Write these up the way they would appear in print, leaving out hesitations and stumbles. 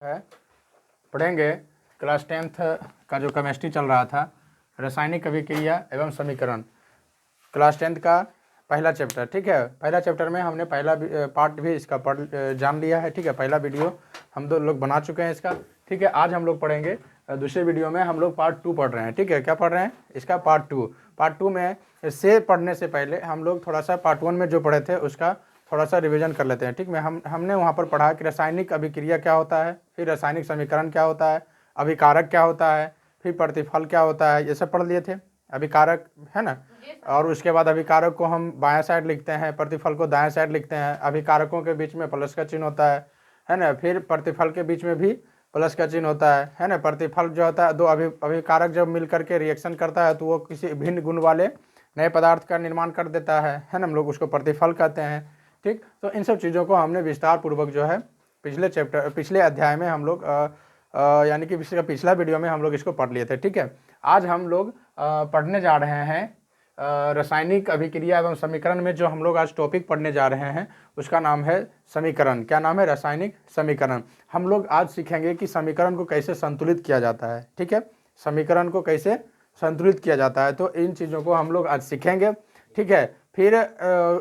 है पढ़ेंगे class 10th का जो केमिस्ट्री चल रहा था, रासायनिक अभिक्रिया एवं समीकरण, क्लास 10th का पहला चैप्टर। ठीक है, पहला चैप्टर में हमने पहला पार्ट भी इसका जान लिया है। ठीक है, पहला वीडियो हम दो लोग बना चुके हैं इसका। ठीक है, आज हम लोग पढ़ेंगे दूसरे वीडियो में हम लोग पार्ट 2 पढ़ रहे हैं। ठीक है, क्या पढ़ रहे हैं? इसका पार्ट 2। पार्ट 2 में से पढ़ने से पहले हम लोग थोड़ा सा पार्ट 1 में जो पढ़े थे उसका थोड़ा सा रिवीजन कर लेते हैं। ठीक है, हमने वहाँ पर पढ़ा कि रासायनिक अभिक्रिया क्या होता है, फिर रासायनिक समीकरण क्या होता है, अभिकारक क्या होता है, फिर प्रतिफल क्या होता है, ये सब पढ़ लिए थे। अभिकारक है ना, और उसके बाद अभिकारक को हम बायां साइड लिखते हैं, प्रतिफल को दाएं साइड लिखते हैं। अभिकारकों के बीच में प्लस का चिन्ह होता है ना। फिर प्रतिफल के बीच में भी प्लस का चिन्ह होता है ना। प्रतिफल जो होता है, दो अभिकारक जब मिल करके रिएक्शन करता है तो वो किसी भिन्न गुण वाले नए पदार्थ का निर्माण कर देता है ना। हम लोग उसको प्रतिफल कहते हैं। ठीक, तो इन सब चीज़ों को हमने विस्तार पूर्वक जो है पिछले अध्याय में हम लोग यानी कि पिछला वीडियो में हम लोग इसको पढ़ लिए थे। ठीक है, आज हम लोग पढ़ने जा रहे हैं रासायनिक अभिक्रिया एवं समीकरण में जो हम लोग आज टॉपिक पढ़ने जा रहे हैं उसका नाम है समीकरण। क्या नाम है? रासायनिक समीकरण। हम लोग आज सीखेंगे कि समीकरण को कैसे संतुलित किया जाता है। ठीक है, समीकरण को कैसे संतुलित किया जाता है, तो इन चीज़ों को हम लोग आज सीखेंगे। ठीक है, फिर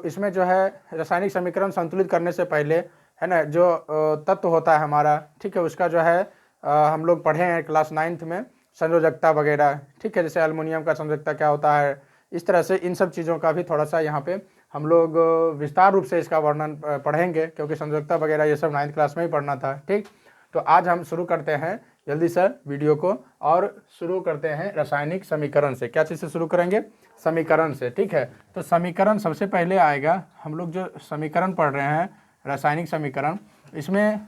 इसमें जो है रासायनिक समीकरण संतुलित करने से पहले है ना, जो तत्व होता है हमारा, ठीक है, उसका जो है हम लोग पढ़े हैं क्लास 9th में, संयोजकता वगैरह। ठीक है, जैसे एल्युमिनियम का संयोजकता क्या होता है, इस तरह से इन सब चीज़ों का भी थोड़ा सा यहाँ पे हम लोग विस्तार रूप से इसका वर्णन पढ़ेंगे, क्योंकि संयोजकता वगैरह ये सब 9th क्लास में ही पढ़ना था। ठीक, तो आज हम शुरू करते हैं जल्दी से वीडियो को, और शुरू करते हैं रासायनिक समीकरण से। क्या चीज़ से शुरू करेंगे? समीकरण से। ठीक है, तो समीकरण सबसे पहले आएगा। हम लोग जो समीकरण पढ़ रहे हैं रासायनिक समीकरण, इसमें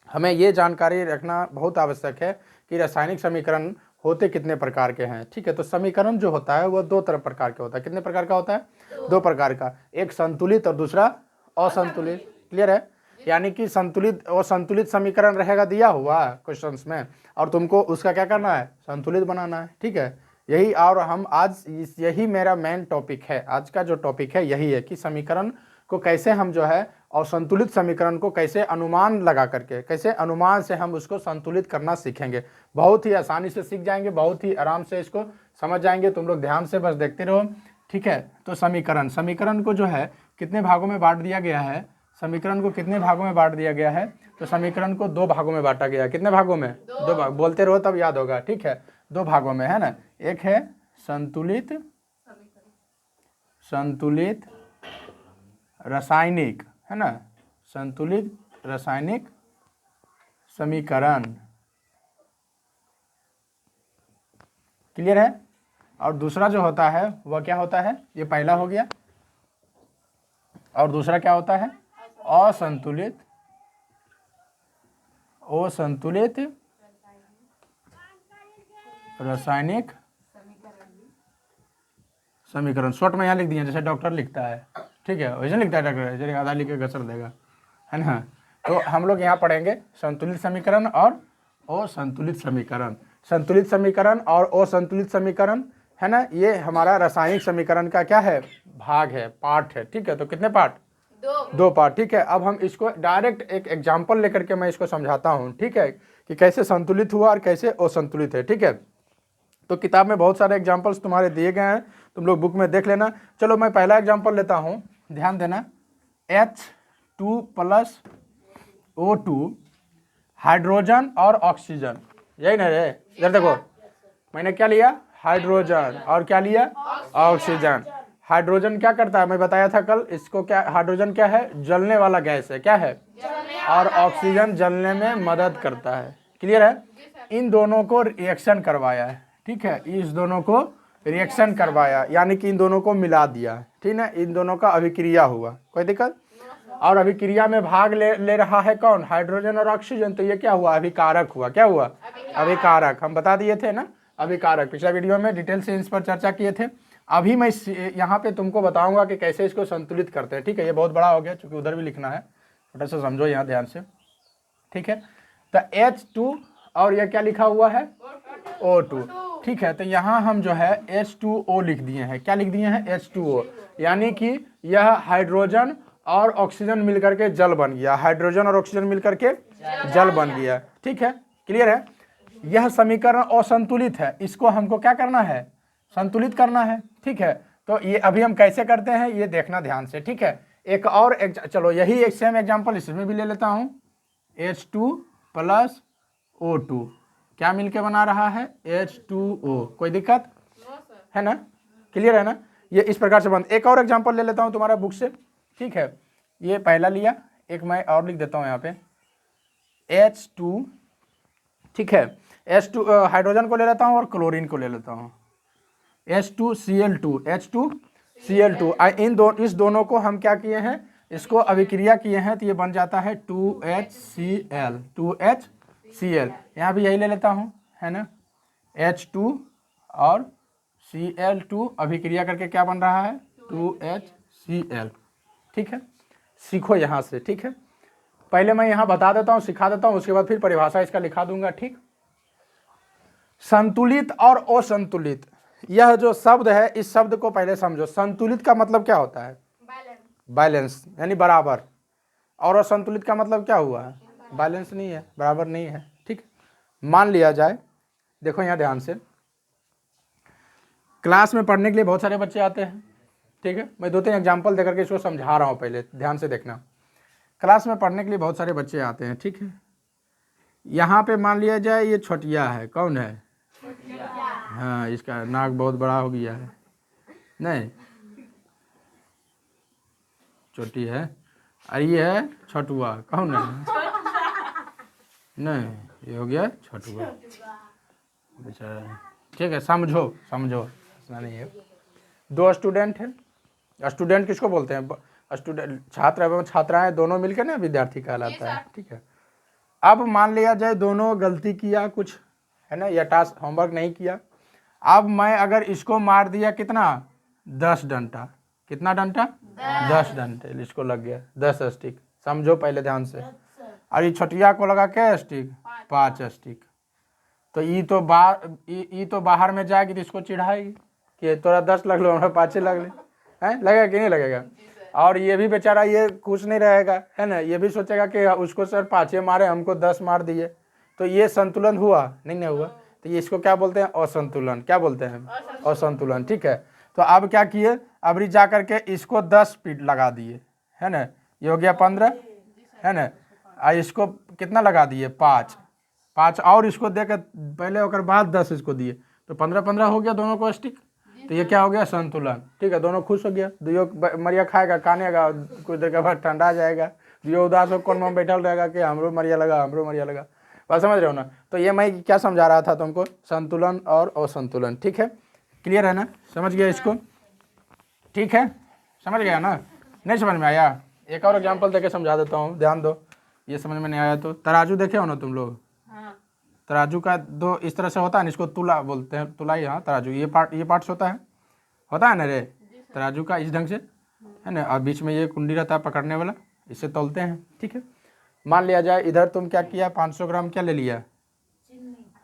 हमें ये जानकारी रखना बहुत आवश्यक है कि रासायनिक समीकरण होते कितने प्रकार के हैं। ठीक है, तो समीकरण जो होता है वो दो तरह प्रकार के होता है। कितने प्रकार का होता है? दो प्रकार का, एक संतुलित और दूसरा असंतुलित। क्लियर है? यानी कि संतुलित और संतुलित समीकरण रहेगा दिया हुआ क्वेश्चंस में, और तुमको उसका क्या करना है? संतुलित बनाना है। ठीक है, यही, और हम आज यही मेरा मेन टॉपिक है। आज का जो टॉपिक है यही है कि समीकरण को कैसे हम जो है, और संतुलित समीकरण को कैसे अनुमान लगा करके, कैसे अनुमान से हम उसको संतुलित करना सीखेंगे। बहुत ही आसानी से सीख जाएंगे, बहुत ही आराम से इसको समझ जाएंगे। तुम लोग ध्यान से बस देखते रहो। ठीक है, तो समीकरण को जो है कितने भागों में बांट दिया गया है? समीकरण को कितने भागों में बांट दिया गया है? तो समीकरण को 2 भागों में बांटा गया है। कितने भागों में? 2 भाग। बोलते रहो तब याद होगा। ठीक है, 2 भागों में, है ना। एक है संतुलित रासायनिक, है ना, संतुलित रासायनिक समीकरण। क्लियर है? और दूसरा जो होता है वह क्या होता है? ये पहला हो गया। और दूसरा क्या होता है? असंतुलित रासायनिक समीकरण। शॉर्ट में यहाँ लिख दिया जैसे डॉक्टर लिखता है। ठीक है, वैसे लिखता है डॉक्टर, जैसे आधा लिख के घसर देगा, है ना। तो हम लोग यहाँ पढ़ेंगे संतुलित समीकरण और असंतुलित समीकरण। संतुलित समीकरण और असंतुलित समीकरण, है ना, ये हमारा रासायनिक समीकरण का क्या है? भाग है, पार्ट है। ठीक है, तो कितने पार्ट? 2 पार्ट। ठीक है, अब हम इसको डायरेक्ट एक एग्जाम्पल लेकर के मैं इसको समझाता हूँ। ठीक है, कि कैसे संतुलित हुआ और कैसे असंतुलित है। ठीक है, तो किताब में बहुत सारे एग्जाम्पल्स तुम्हारे दिए गए हैं, तुम लोग बुक में देख लेना। चलो मैं पहला एग्जाम्पल लेता हूँ, ध्यान देना। H2+O2, हाइड्रोजन और ऑक्सीजन। यही ना रे? इधर देखो, मैंने क्या लिया? हाइड्रोजन। और क्या लिया? ऑक्सीजन। हाइड्रोजन क्या करता है? मैं बताया था कल इसको। क्या हाइड्रोजन क्या है? जलने वाला गैस है। क्या है? और ऑक्सीजन जलने में मदद करता है। क्लियर है? इन दोनों को रिएक्शन करवाया है। ठीक है, इस दोनों को रिएक्शन करवाया, यानी कि इन दोनों को मिला दिया। ठीक है, इन दोनों का अभिक्रिया हुआ। कोई दिक्कत? और अभिक्रिया में भाग ले रहा है कौन? हाइड्रोजन और ऑक्सीजन। तो ये क्या हुआ? अभिकारक हुआ। क्या हुआ? अभिकारक। हम बता दिए थे ना, अभिकारक। पिछला वीडियो में डिटेल से इस पर चर्चा किए थे। अभी मैं यहाँ पे तुमको बताऊंगा कि कैसे इसको संतुलित करते हैं। ठीक है, ये बहुत बड़ा हो गया क्योंकि उधर भी लिखना है, थोड़ा सा समझो यहाँ ध्यान से। ठीक है, तो H2 और यह क्या लिखा हुआ है? O2। ठीक है, तो यहाँ हम जो है H2O लिख दिए हैं। क्या लिख दिए हैं? H2O, यानी कि यह हाइड्रोजन और ऑक्सीजन मिलकर के जल बन गया। हाइड्रोजन और ऑक्सीजन मिलकर के जल बन गया। ठीक है, क्लियर है। यह समीकरण असंतुलित है, इसको हमको क्या करना है, संतुलित करना है। ठीक है, तो ये अभी हम कैसे करते हैं ये देखना ध्यान से। ठीक है, एक और चलो यही एक सेम एग्जांपल इसमें भी ले लेता हूँ। H2 प्लस O2 क्या मिलके बना रहा है, H2O। कोई दिक्कत है ना, क्लियर है ना। ये इस प्रकार से बन। एक और एग्जांपल ले लेता हूँ तुम्हारा बुक से। ठीक है, ये पहला लिया, एक मैं और लिख देता हूँ यहाँ पे H2। ठीक है, H2 हाइड्रोजन को ले लेता हूँ और क्लोरीन को ले लेता हूँ, H2Cl2, H2Cl2। इस दोनों को हम क्या किए हैं, इसको अभिक्रिया किए हैं, तो ये बन जाता है 2HCl, 2HCl। यहाँ भी यही ले लेता हूँ, है ना, H2 और Cl2 अभिक्रिया करके क्या बन रहा है, 2HCl। ठीक है, सीखो यहाँ से। ठीक है, पहले मैं यहाँ बता देता हूँ, सिखा देता हूँ, उसके बाद फिर परिभाषा इसका लिखा दूंगा। ठीक, संतुलित और असंतुलित, यह जो शब्द है इस शब्द को पहले समझो। संतुलित का मतलब क्या होता है, बैलेंस यानी बराबर, और असंतुलित का मतलब क्या हुआ है, बैलेंस नहीं है, बराबर नहीं है। ठीक, मान लिया जाए, देखो यहाँ ध्यान से, क्लास में पढ़ने के लिए बहुत सारे बच्चे आते हैं। ठीक है, मैं 2-3 एग्जाम्पल देकर के इसको समझा रहा हूँ, पहले ध्यान से देखना। क्लास में पढ़ने के लिए बहुत सारे बच्चे आते हैं। ठीक है, यहाँ पे मान लिया जाए ये छोटिया है, कौन है, हाँ, इसका नाक बहुत बड़ा हो गया है, नहीं छोटी है, और ये है छोटुआ, कौन है, नहीं ये हो गया छोटुआ बेचारा। ठीक है, समझो समझो, इतना नहीं है। 2 स्टूडेंट है, स्टूडेंट किसको बोलते हैं, स्टूडेंट छात्र एवं छात्राएं दोनों मिलकर ना विद्यार्थी कहलाता है। ठीक है, अब मान लिया जाए दोनों गलती किया कुछ, है ना, या टास्क होमवर्क नहीं किया। अब मैं अगर इसको मार दिया कितना, 10 डंडा, कितना डंडा, 10 डंडे, इसको लग गया 10 स्टिक, समझो पहले ध्यान से। और ये छोटिया को लगा क्या स्टिक, 5 स्टिक। तो ये तो बाहर में जाएगी तो इसको चिढ़ाएगी कि तोरा 10 लग लो, हमारा 5 लग ले, है, लगेगा कि नहीं लगेगा। और ये भी बेचारा ये खुश नहीं रहेगा, है ना, ये भी सोचेगा कि उसको सर 5 मारे, हमको 10 मार दिए। तो ये संतुलन हुआ नहीं, नहीं हुआ। तो ये इसको क्या बोलते हैं, असंतुलन। क्या बोलते हैं, असंतुलन। ठीक है, तो अब क्या किए, अबरी जा करके इसको 10 पीट लगा दिए, है ना, ये हो गया 15, है ना, और इसको कितना लगा दिए, 5 और इसको देकर पहले और बाद 10 इसको दिए, तो 15-15 हो गया दोनों को स्टिक। तो ये क्या हो गया, संतुलन। ठीक है, दोनों खुश हो गया, दुयो मरिया खाएगा, कानेगा, कुछ देर के बाद ठंडा जाएगा, दुयो उदास हो कौन में बैठल रहेगा कि हमरो मरिया लगा, हमरो मरिया लगा। बात समझ रहे हो ना। तो ये मैं क्या समझा रहा था तुमको, संतुलन और असंतुलन। ठीक है, क्लियर है ना, समझ गया इसको। ठीक है, समझ गया ना, नहीं समझ में आया, एक और एग्जाम्पल देके समझा देता हूँ, ध्यान दो। ये समझ में नहीं आया तो तराजू देखे हो ना तुम लोग, तराजू का 2 इस तरह से होता है ना, इसको तुला बोलते हैं, तुला, यहाँ तराजू, ये पार्ट्स होता है ना रे, तराजू का इस ढंग से, है ना, और बीच में ये कुंडी रहता है पकड़ने वाला, इससे तौलते हैं। ठीक है, मान लिया जाए इधर तुम क्या किया, 500 ग्राम क्या ले लिया,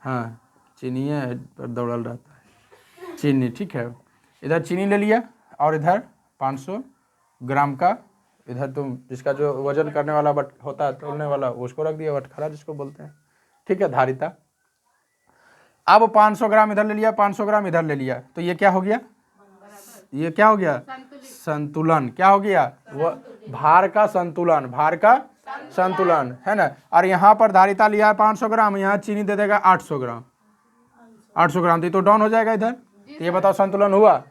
हाँ चीनी है पर दौड़ल रहता है, चीनी। ठीक है, इधर चीनी ले लिया और इधर 500 ग्राम का, इधर तुम जिसका जो वजन करने वाला बट होता है, तोलने वाला, उसको रख दिया, बटखरा जिसको बोलते हैं। ठीक है, धारिता। अब 500 ग्राम इधर ले लिया, 500 ग्राम इधर ले लिया, तो ये क्या हो गया, ये क्या हो गया, संतुलन। क्या हो गया, वो भार का संतुलन, भार का संतुलन, है ना। और यहाँ पर धारिता लिया है 500 ग्राम, यहाँ चीनी दे देगा 800 ग्राम, 800 ग्राम, तो डाउन हो जाएगा इधर। तो ये बताओ संतुलन हुआ,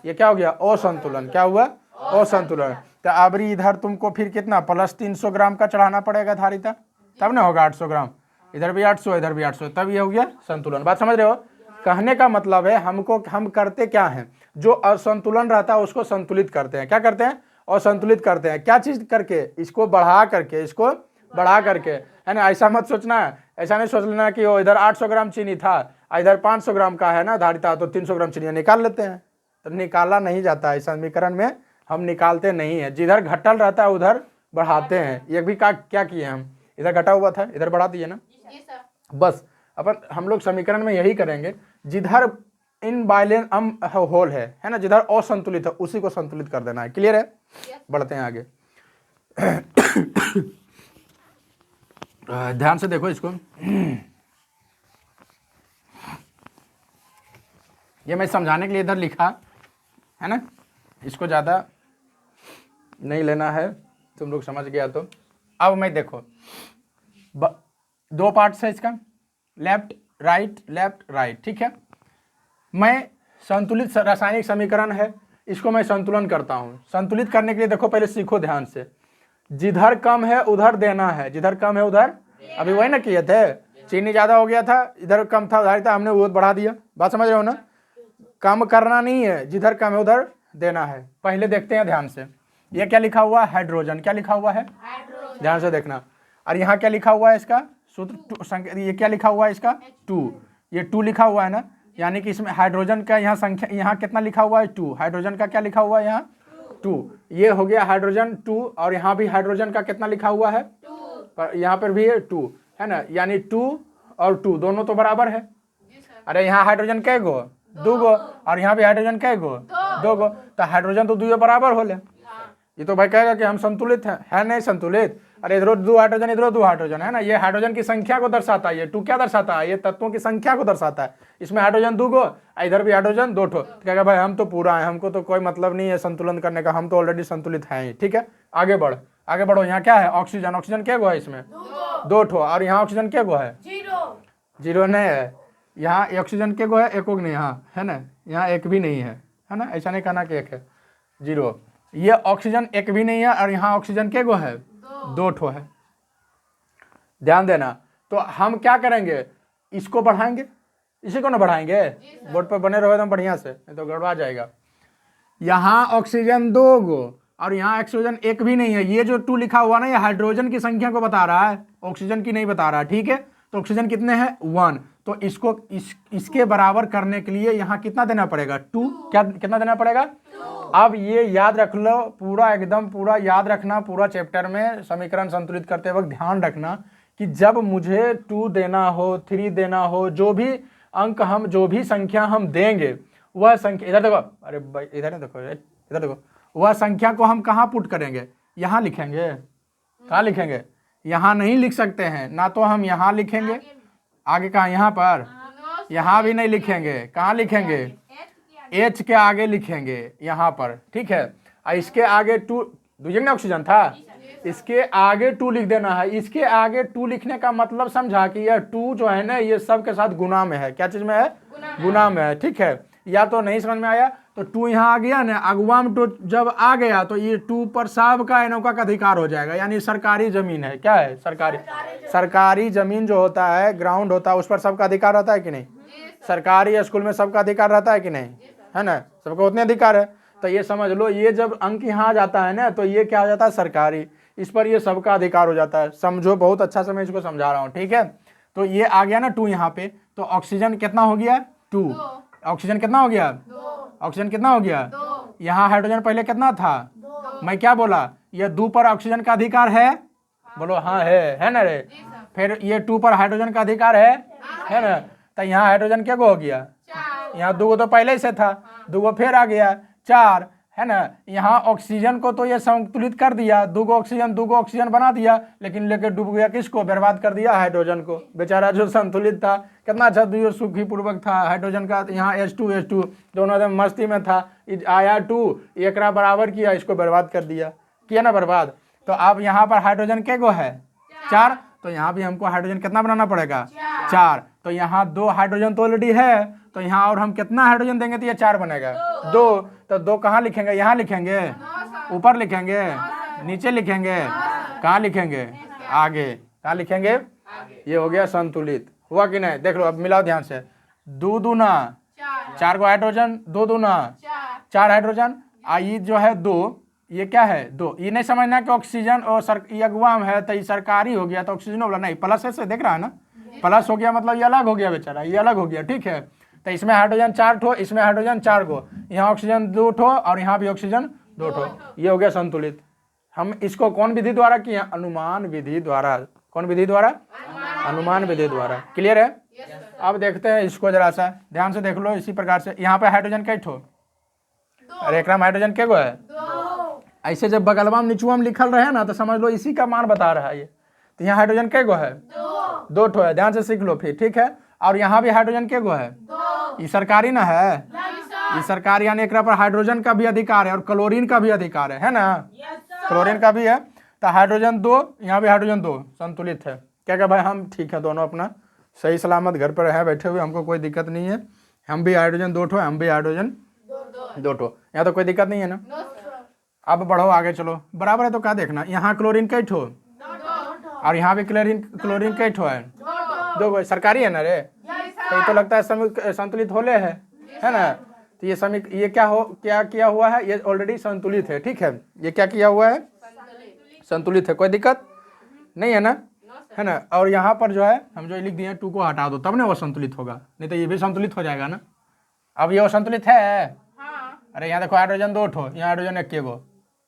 ये क्या हो गया, असंतुलन। क्या हुआ, असंतुलन। तो अबरी इधर तुमको फिर कितना प्लस 300 ग्राम का चढ़ाना पड़ेगा धारिता, तब ना होगा 800 ग्राम, इधर भी 800 इधर भी 800, तब ये हो गया संतुलन। बात समझ रहे हो, कहने का मतलब है हम करते क्या हैं, जो असंतुलन रहता है उसको संतुलित करते हैं। क्या करते हैं, असंतुलित करते हैं। क्या चीज करके, इसको बढ़ा करके, इसको बढ़ा करके, है ना। ऐसा मत सोचना है, ऐसा नहीं सोच लेना कि वो इधर 800 ग्राम चीनी था, इधर 500 ग्राम का है ना धारिता, तो 300 ग्राम चीनी निकाल लेते हैं। तो निकाला नहीं जाता है, इस समीकरण में हम निकालते नहीं है, जिधर घटल रहता है उधर बढ़ाते हैं। ये भी क्या किए हम, इधर घटा हुआ था इधर बढ़ा दिए ना, बस। अपन हम लोग समीकरण में यही करेंगे, जिधर इनबैलेंस होल है ना, जिधर असंतुलित है उसी को संतुलित कर देना है। क्लियर है, बढ़ते हैं आगे। ध्यान से देखो इसको। ये मैं समझाने के लिए इधर लिखा है ना, इसको ज़्यादा नहीं लेना है, तुम लोग समझ गया तो। अब मैं देखो दो पार्ट्स है इसका, लेफ्ट राइट, ठीक है। मैं संतुलित रासायनिक समीकरण है, इसको मैं संतुलन करता हूँ। संतुलित करने के लिए देखो पहले सीखो ध्यान से, जिधर कम है उधर देना है, जिधर कम है उधर, अभी वही ना किए थे, चीनी ज़्यादा हो गया था, इधर कम था उधर था, हमने वो बढ़ा दिया। बात समझ रहे हो ना, कम करना नहीं है, जिधर कम है उधर देना है। पहले देखते हैं ध्यान से, ये क्या लिखा हुआ है, हाइड्रोजन, क्या लिखा हुआ है, ध्यान से देखना। और यहाँ क्या लिखा हुआ है इसका सूत्र, ये क्या लिखा हुआ है इसका 2, ये 2 लिखा हुआ है ना, यानी कि इसमें हाइड्रोजन का यहाँ संख्या, यहाँ कितना लिखा हुआ है 2, हाइड्रोजन का क्या लिखा हुआ है यहाँ 2, ये हो गया हाइड्रोजन 2, और यहाँ भी हाइड्रोजन का कितना लिखा हुआ है, पर यहाँ पर भी है 2 है ना, यानी 2 और 2 दोनों तो बराबर है। अरे यहाँ हाइड्रोजन कै गो, 2 गो, और यहाँ भी हाइड्रोजन कै गो, 2 गो, तो हाइड्रोजन तो 2 बराबर हो ले। ये तो भाई कहेगा कि हम संतुलित हैं, है नहीं संतुलित। अरे इधरो 2 हाइड्रोजन, इधरो 2 हाइड्रोजन, है ना, ये हाइड्रोजन की संख्या को दर्शाता है, ये 2 क्या दर्शाता है, ये तत्वों की संख्या को दर्शाता है। इसमें हाइड्रोजन 2 गो, इधर भी हाइड्रोजन 2 ठो, कहेगा भाई हम तो पूरा है, हमको तो कोई मतलब नहीं है संतुलन करने का, हम तो ऑलरेडी संतुलित हैं ही। ठीक है, आगे बढ़ो। यहाँ क्या है, ऑक्सीजन, ऑक्सीजन क्या गो है इसमें 2 ठो, और यहाँ ऑक्सीजन क्या गो है 0 नहीं है, यहाँ ऑक्सीजन के गो है, एक नहीं, हाँ है ना, यहाँ एक भी नहीं है ना, ऐसा नहीं कहना कि एक है, 0। ये ऑक्सीजन एक भी नहीं है, और यहाँ ऑक्सीजन के गो है 2 ठो है। ध्यान देना, तो हम क्या करेंगे, इसको बढ़ाएंगे, इसी को ना बढ़ाएंगे, बोर्ड पर बने रहो एकदम बढ़िया से, नहीं तो गड़बड़ा जाएगा। यहाँ ऑक्सीजन 2 गो, और यहाँ ऑक्सीजन एक भी नहीं है, ये जो 2 लिखा हुआ ना, ये हाइड्रोजन की संख्या को बता रहा है, ऑक्सीजन की नहीं बता रहा। ठीक है, तो ऑक्सीजन कितने हैं 1, तो इसको इसके बराबर करने के लिए यहाँ कितना देना पड़ेगा 2, क्या कितना देना पड़ेगा 2। अब ये याद रख लो, पूरा एकदम पूरा याद रखना, पूरा चैप्टर में समीकरण संतुलित करते वक्त ध्यान रखना कि जब मुझे 2 देना हो, 3 देना हो, जो भी अंक हम, जो भी संख्या हम देंगे, वह संख्या, इधर देखो, अरे भाई इधर देखो, इधर देखो, वह संख्या को हम कहाँ पुट करेंगे, यहाँ लिखेंगे, कहाँ लिखेंगे, यहाँ नहीं लिख सकते हैं ना, तो हम यहाँ लिखेंगे, आगे कहाँ, यहाँ पर, यहाँ भी नहीं लिखेंगे, कहाँ लिखेंगे, H के आगे लिखेंगे यहाँ पर। ठीक है, और इसके आगे 2 दूसरे ना ऑक्सीजन था, इसके आगे 2 लिख देना है। इसके आगे 2 लिखने का मतलब समझा कि यह 2 जो है ना, ये सब के साथ गुना में है, क्या चीज में है, गुना में है। ठीक है, या तो नहीं समझ में आया तो 2 यहाँ आ गया ना, अगुआ में 2 जब आ गया तो ये 2 पर सबका इनों का अधिकार हो जाएगा, यानी सरकारी जमीन है, क्या है, सरकारी जमीन जो होता है, ग्राउंड होता है, उस पर सबका अधिकार रहता है कि नहीं, सरकारी स्कूल में सबका अधिकार रहता है कि नहीं, है ना, सबका उतने अधिकार है। तो ये समझ लो, ये जब अंक यहाँ जाता है ना, तो ये क्या हो जाता है, सरकारी, इस पर ये सबका अधिकार हो जाता है। समझो, बहुत अच्छा से मैं इसको समझा रहा हूँ। ठीक है, तो ये आ गया ना 2 यहाँ पे, तो ऑक्सीजन कितना हो गया 2, ऑक्सीजन कितना हो गया, ऑक्सीजन कितना हो गया, यहाँ हाइड्रोजन पहले कितना था, मैं क्या बोला, ये 2 पर ऑक्सीजन का अधिकार है, बोलो हाँ है ना रे, फिर ये 2 पर हाइड्रोजन का अधिकार है ना, तो यहाँ हाइड्रोजन क्या हो गया, यहाँ 2 तो पहले से था, 2 फिर आ गया 4, है ना। यहाँ ऑक्सीजन को तो ये संतुलित कर दिया, 2 ऑक्सीजन बना दिया, लेकिन लेके डूब गया किसको, बर्बाद कर दिया हाइड्रोजन को, बेचारा जो संतुलित था, कितना अच्छा सुखी पूर्वक था हाइड्रोजन का, यहाँ H2 दोनों एकदम मस्ती में था, आया 2 एक बराबर किया, इसको बर्बाद कर किया ना बर्बाद। तो अब यहाँ पर हाइड्रोजन के गो है 4, तो यहाँ भी हमको हाइड्रोजन कितना बनाना पड़ेगा 4, तो यहाँ 2 हाइड्रोजन तो ऑलरेडी है, तो यहाँ और हम कितना हाइड्रोजन देंगे तो ये 4 बनेगा 2, तो 2 कहाँ लिखेंगे, यहाँ लिखेंगे, ऊपर लिखेंगे, नीचे लिखेंगे, कहाँ लिखेंगे, आगे, कहाँ लिखेंगे, ये हो गया संतुलित, हुआ कि नहीं, देख लो अब मिलाओ ध्यान से, 2 दूना 4 को हाइड्रोजन, 2 दूना 4 हाइड्रोजन, आई जो है 2, ये क्या है 2, ये नहीं समझना कि ऑक्सीजन और ये अगुआ में है तो ये सरकारी हो गया तो ऑक्सीजन वाला नहीं, प्लस से देख रहा है ना, प्लस हो गया मतलब ये अलग हो गया बेचारा, ये अलग हो गया। ठीक है, तो इसमें हाइड्रोजन 4 ठो, इसमें हाइड्रोजन 4 को, यहाँ ऑक्सीजन 2 ठो और यहाँ भी ऑक्सीजन 2 ठो, ये हो गया संतुलित। हम इसको कौन विधि द्वारा किए, अनुमान विधि द्वारा, कौन विधि द्वारा, अनुमान विधि द्वारा। क्लियर है, अब देखते हैं इसको जरा सा ध्यान से देख लो, इसी प्रकार से यहाँ पे हाइड्रोजन कै ठो, अरे एक हाइड्रोजन के गो है, ऐसे जब बगलवा में निचुआ में लिखल रहे ना तो समझ लो इसी का मान बता रहा है ये, तो यहाँ हाइड्रोजन कै गो है? दो ठो है, ध्यान से सीख लो फिर, ठीक है। और यहाँ भी हाइड्रोजन कै गो है? ये सरकारी ना है, ये सरकारी, यानी एक पर हाइड्रोजन का भी अधिकार है और क्लोरीन का भी अधिकार है ना? क्लोरीन का भी है। तो हाइड्रोजन 2, यहाँ भी हाइड्रोजन 2 संतुलित है। क्या क्या भाई, हम ठीक है, दोनों अपना सही सलामत घर पर हैं बैठे हुए, हमको कोई दिक्कत नहीं है। हम भी हाइड्रोजन 2 ठो, हम भी हाइड्रोजन 2 ठो, यहाँ तो कोई दिक्कत नहीं है ना? अब बढ़ो आगे चलो, बराबर है तो क्या देखना, यहाँ क्लोरीन कै ठो और यहाँ भी क्लोरीन कै ठो है? 2 गो। सरकारी है ना रे, तो ये तो लगता है संतुलित होले है ना? तो ये क्या किया हुआ है, ये ऑलरेडी संतुलित है, ठीक है। ये क्या किया हुआ है? संतुलित है, कोई दिक्कत नहीं है ना, है ना? और यहाँ पर जो है हम जो लिख दिए 2 को हटा दो, तब ना वो संतुलित होगा, नहीं तो ये भी संतुलित हो जाएगा ना। अब ये वो संतुलित है? अरे यहाँ देखो हाइड्रोजन 2 ठो, यहाँ हाइड्रोजन 1 गो,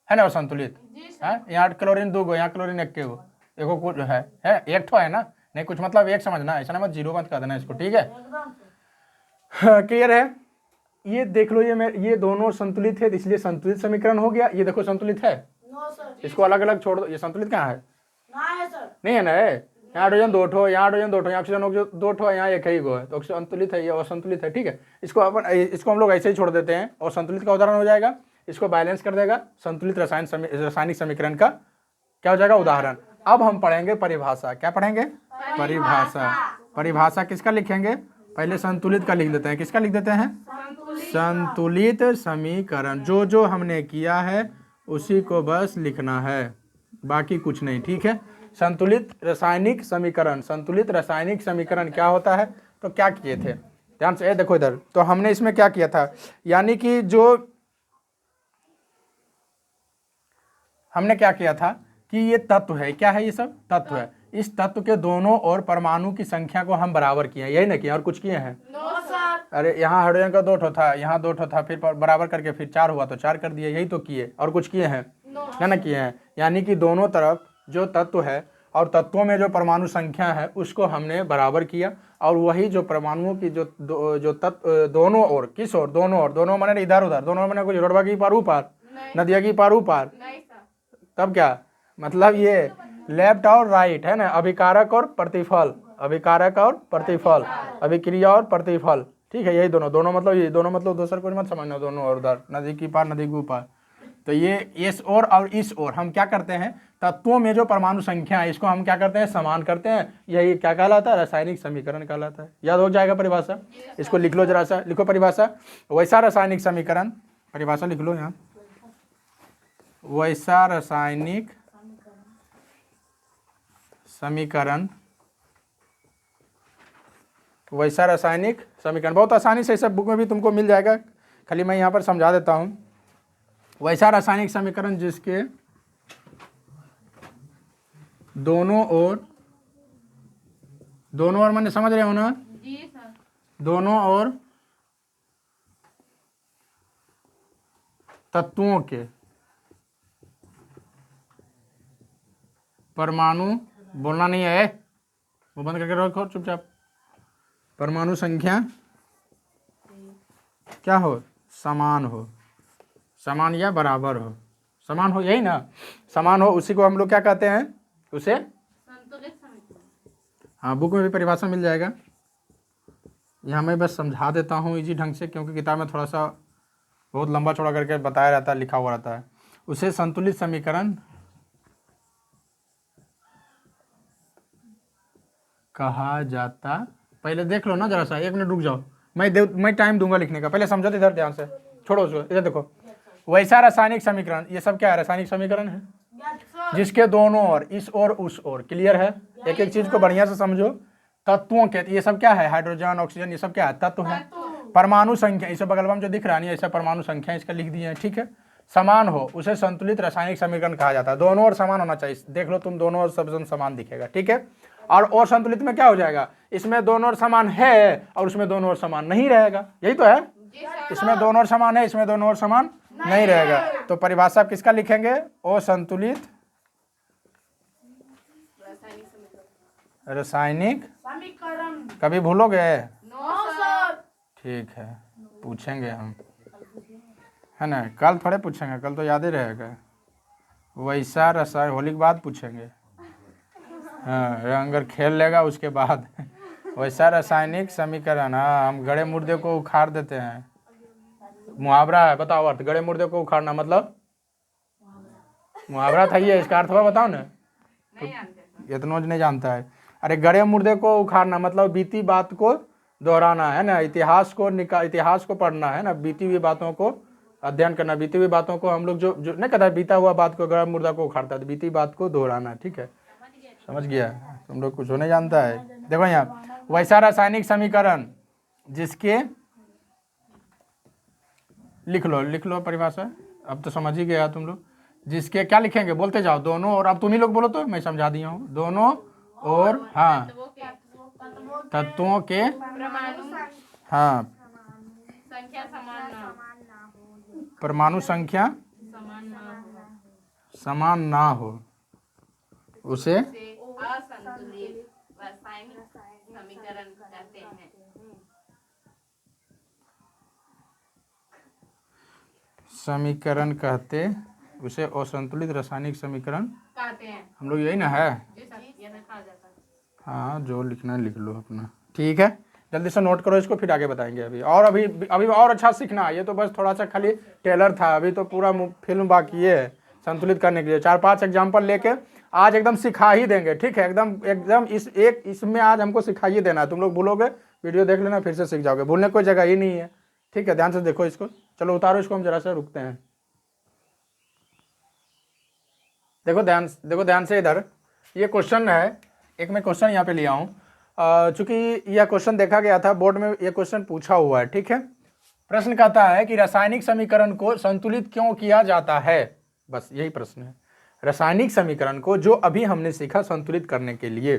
है ना वो संतुलित है। यहाँ क्लोरीन 2 गो, यहाँ क्लोरीन 1 गो, एगो कुछ है 1 ठो है ना, नहीं कुछ मतलब 1 समझना, ऐसा ना मत 0 मत कर देना इसको, ठीक है। क्लियर है? ये देख लो, ये दोनों संतुलित है, इसलिए संतुलित समीकरण हो गया। ये देखो संतुलित है, इसको अलग अलग छोड़ दो, ये संतुलित कहाँ है? नहीं है ना, यहाँ हाइड्रोजन 2 ठो, यहाँ हाइड्रोजन 2 ठो, यहाँ ऑक्सीजन 2 ठो, यहाँ 1 ही गो है, तो संतुलित है, ये असंतुलित है, ठीक है। इसको हम लोग ऐसे ही छोड़ देते हैं और संतुलित का उदाहरण हो जाएगा, इसको बैलेंस कर देगा, संतुलित रासायनिक समीकरण का क्या हो जाएगा? उदाहरण। अब हम पढ़ेंगे परिभाषा। क्या पढ़ेंगे? परिभाषा। परिभाषा किसका लिखेंगे? पहले संतुलित का लिख देते हैं। किसका लिख देते हैं? संतुलित समीकरण। जो हमने किया है उसी को बस लिखना है, बाकी कुछ नहीं, ठीक है। संतुलित रासायनिक समीकरण। संतुलित रासायनिक समीकरण क्या होता है? तो क्या किए थे, ध्यान से देखो इधर। तो हमने इसमें क्या किया था, यानी कि जो हमने क्या किया था कि ये तत्व है, क्या है? ये सब तत्व है। इस तत्व के दोनों ओर परमाणु की संख्या को हम बराबर किए, यही ना किया, और कुछ किए हैं? अरे यहाँ हाइड्रोजन का 2 ठो था, यहाँ 2 ठो था, फिर बराबर करके फिर 4 हुआ तो 4 कर दिए, यही तो किए, और कुछ किए हैं? क्या ना किए हैं। यानी कि दोनों तरफ जो तत्व है और तत्वों में जो परमाणु संख्या है उसको हमने बराबर किया, और वही जो परमाणुओं की जो तत्व दोनों ओर, किस ओर? दोनों ओर। दोनों माने इधर उधर, दोनों माने कुछ रोडवा की पार ऊपर, नदिया की पार ऊपर, तब क्या मतलब? ये लेफ्ट और राइट है ना, अभिकारक और प्रतिफल, अभिकारक और प्रतिफल, अभिक्रिया और प्रतिफल, ठीक है। यही दोनों मतलब ये दोनों मतलब दूसरा कुछ मत समझना, दोनों और उधर, नदी की पार नदी के ऊपर। तो ये इस ओर और इस ओर हम क्या करते हैं, तत्वों में जो परमाणु संख्या है इसको हम क्या करते हैं? समान करते हैं। यही क्या कहलाता है? रासायनिक समीकरण कहलाता है। याद हो जाएगा परिभाषा? इसको लिख लो जरा सा, लिखो परिभाषा। वैसा रासायनिक समीकरण, परिभाषा लिख लो यहाँ, वैसा रासायनिक समीकरण, वैसा रासायनिक समीकरण। बहुत आसानी से सब बुक में भी तुमको मिल जाएगा, खाली मैं यहाँ पर समझा देता हूँ। वैसा रासायनिक समीकरण जिसके दोनों ओर मैंने समझ रहे हो ना? जी सर। दोनों ओर तत्वों के परमाणु, बोलना नहीं है, वो बंद करके रखो चुपचाप। परमाणु संख्या क्या हो? समान हो, समान या बराबर हो, समान हो, यही ना, समान हो, उसी को हम लोग क्या कहते हैं? उसे संतुलित समीकरण। हाँ, बुक में भी परिभाषा मिल जाएगा। यहाँ मैं बस समझा देता हूँ इजी ढंग से, क्योंकि किताब में थोड़ा सा बहुत लंबा चौड़ा करके बताया रहता है, लिखा हुआ रहता है। उसे संतुलित समीकरण कहा जाता। पहले देख लो ना जरा सा, 1 मिनट रुक जाओ, मैं टाइम दूंगा लिखने का, पहले समझो इधर ध्यान से, छोड़ो उसको, इधर देखो। वैसा रासायनिक समीकरण, ये सब क्या है? रासायनिक समीकरण है जिसके दोनों ओर, इस ओर उस ओर, क्लियर है? एक एक चीज को बढ़िया से समझो। तत्वों के, ये सब क्या है? हाइड्रोजन, ऑक्सीजन, ये सब क्या है? तत्व है। परमाणु संख्या, इसे बगल में जो दिख रहा है ऐसा परमाणु संख्या इसका लिख दिए हैं, ठीक है। समान हो, उसे संतुलित रासायनिक समीकरण कहा जाता है। दोनों ओर समान होना चाहिए, देख लो तुम, दोनों ओर सब समान दिखेगा, ठीक है। और संतुलित में क्या हो जाएगा? इसमें दोनों ओर समान है और उसमें दोनों ओर समान नहीं रहेगा, यही तो है। इसमें दोनों ओर समान है, इसमें दोनों ओर समान नहीं रहेगा। तो परिभाषा किसका लिखेंगे? असंतुलित रासायनिक समीकरण। कभी भूलोगे? ठीक है, पूछेंगे हम, है ना, कल थोड़े पूछेंगे, कल तो याद ही रहेगा। वैसा रासायनिक, होली के बाद पूछेंगे। हाँ अगर खेल लेगा उसके बाद वैसा रासायनिक समीकरण। हाँ हम गड़े मुर्दे को उखाड़ देते हैं। मुहावरा है, बताओ अर्थ। गड़े मुर्दे को उखाड़ना मतलब मुहावरा था ये, इसका अर्थ हुआ बताओ ना। इतना नहीं जानता है। अरे गड़े मुर्दे को उखाड़ना मतलब बीती बात को दोहराना है ना, इतिहास को पढ़ना है ना, बीती हुई बातों को अध्ययन करना। बीती हुई बातों को हम लोग जो जो नहीं कहता है, बीता हुआ बात को गड़ा मुर्दा को उखाड़ता है, तो बीती बात को दोहराना। ठीक है, समझ गया। तुम लोग कुछ नहीं जानता है। देखो यहाँ वैसा रासायनिक समीकरण जिसके, लिख लो परिभाषा। अब तो समझ ही गया तुम लोग। जिसके क्या लिखेंगे, बोलते जाओ। दोनों और, अब तुम ही लोग बोलो तो मैं समझा दिया हूँ। दोनों और हाँ तत्वों के हाँ परमाणु संख्या समान ना हो उसे असंतुलित रासायनिक समीकरण कहते हैं। समीकरण कहते उसे असंतुलित रासायनिक समीकरण कहते हैं। हम लोग यही ना है। हाँ जो लिखना है लिख लो अपना। ठीक है, जल्दी से नोट करो इसको, फिर आगे बताएंगे। अभी और अच्छा सीखना। ये तो बस थोड़ा सा खाली टेलर था, अभी तो पूरा फिल्म बाकी है संतुलित करने के लिए। 4-5 एग्जाम्पल लेके आज एकदम सिखा ही देंगे। ठीक है, एकदम इसमें आज हमको सिखा ही देना है। तुम लोग भूलोगे, वीडियो देख लेना, फिर से सीख जाओगे। भूलने कोई जगह ही नहीं है। ठीक है, ध्यान से देखो इसको। चलो उतारो इसको, हम जरा से रुकते हैं। देखो ध्यान से इधर। ये क्वेश्चन है, एक मैं क्वेश्चन यहाँ पे लिया हूँ। चूंकि यह क्वेश्चन देखा गया था बोर्ड में, यह क्वेश्चन पूछा हुआ है। ठीक है, प्रश्न कहता है कि रासायनिक समीकरण को संतुलित क्यों किया जाता है। बस यही प्रश्न है। रासायनिक समीकरण को जो अभी हमने सीखा संतुलित करने के लिए,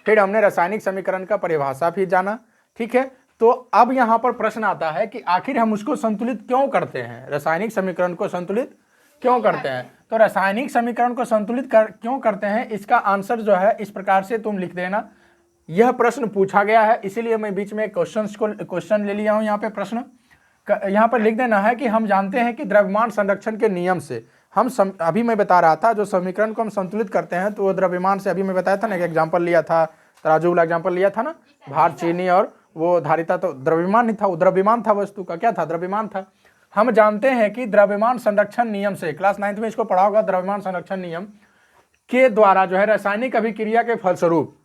फिर हमने रासायनिक समीकरण का परिभाषा भी जाना। ठीक है, तो अब यहाँ पर प्रश्न आता है कि आखिर हम उसको संतुलित क्यों करते हैं, रासायनिक समीकरण को संतुलित क्यों करते हैं। तो रासायनिक समीकरण को संतुलित क्यों करते हैं, इसका आंसर जो है इस प्रकार से तुम लिख देना। यह प्रश्न पूछा गया है, इसीलिए मैं बीच में क्वेश्चन ले लिया हूं। यहाँ पे प्रश्न यहाँ पर लिख देना है कि हम जानते हैं कि द्रव्यमान संरक्षण के नियम से अभी मैं बता रहा था, जो समीकरण को हम संतुलित करते हैं तो वो द्रव्यमान से, अभी मैं बताया था ना, एक एग्जाम्पल लिया था, तराजू वाला एग्जाम्पल लिया था ना, भार, चीनी और वो धारिता। तो द्रव्यमान नहीं था, वो द्रव्यमान था, वस्तु का क्या था, द्रव्यमान था। हम जानते हैं कि द्रव्यमान संरक्षण नियम से, क्लास 9th में इसको पढ़ा होगा, द्रव्यमान संरक्षण नियम के द्वारा जो है रासायनिक अभिक्रिया के फलस्वरूप,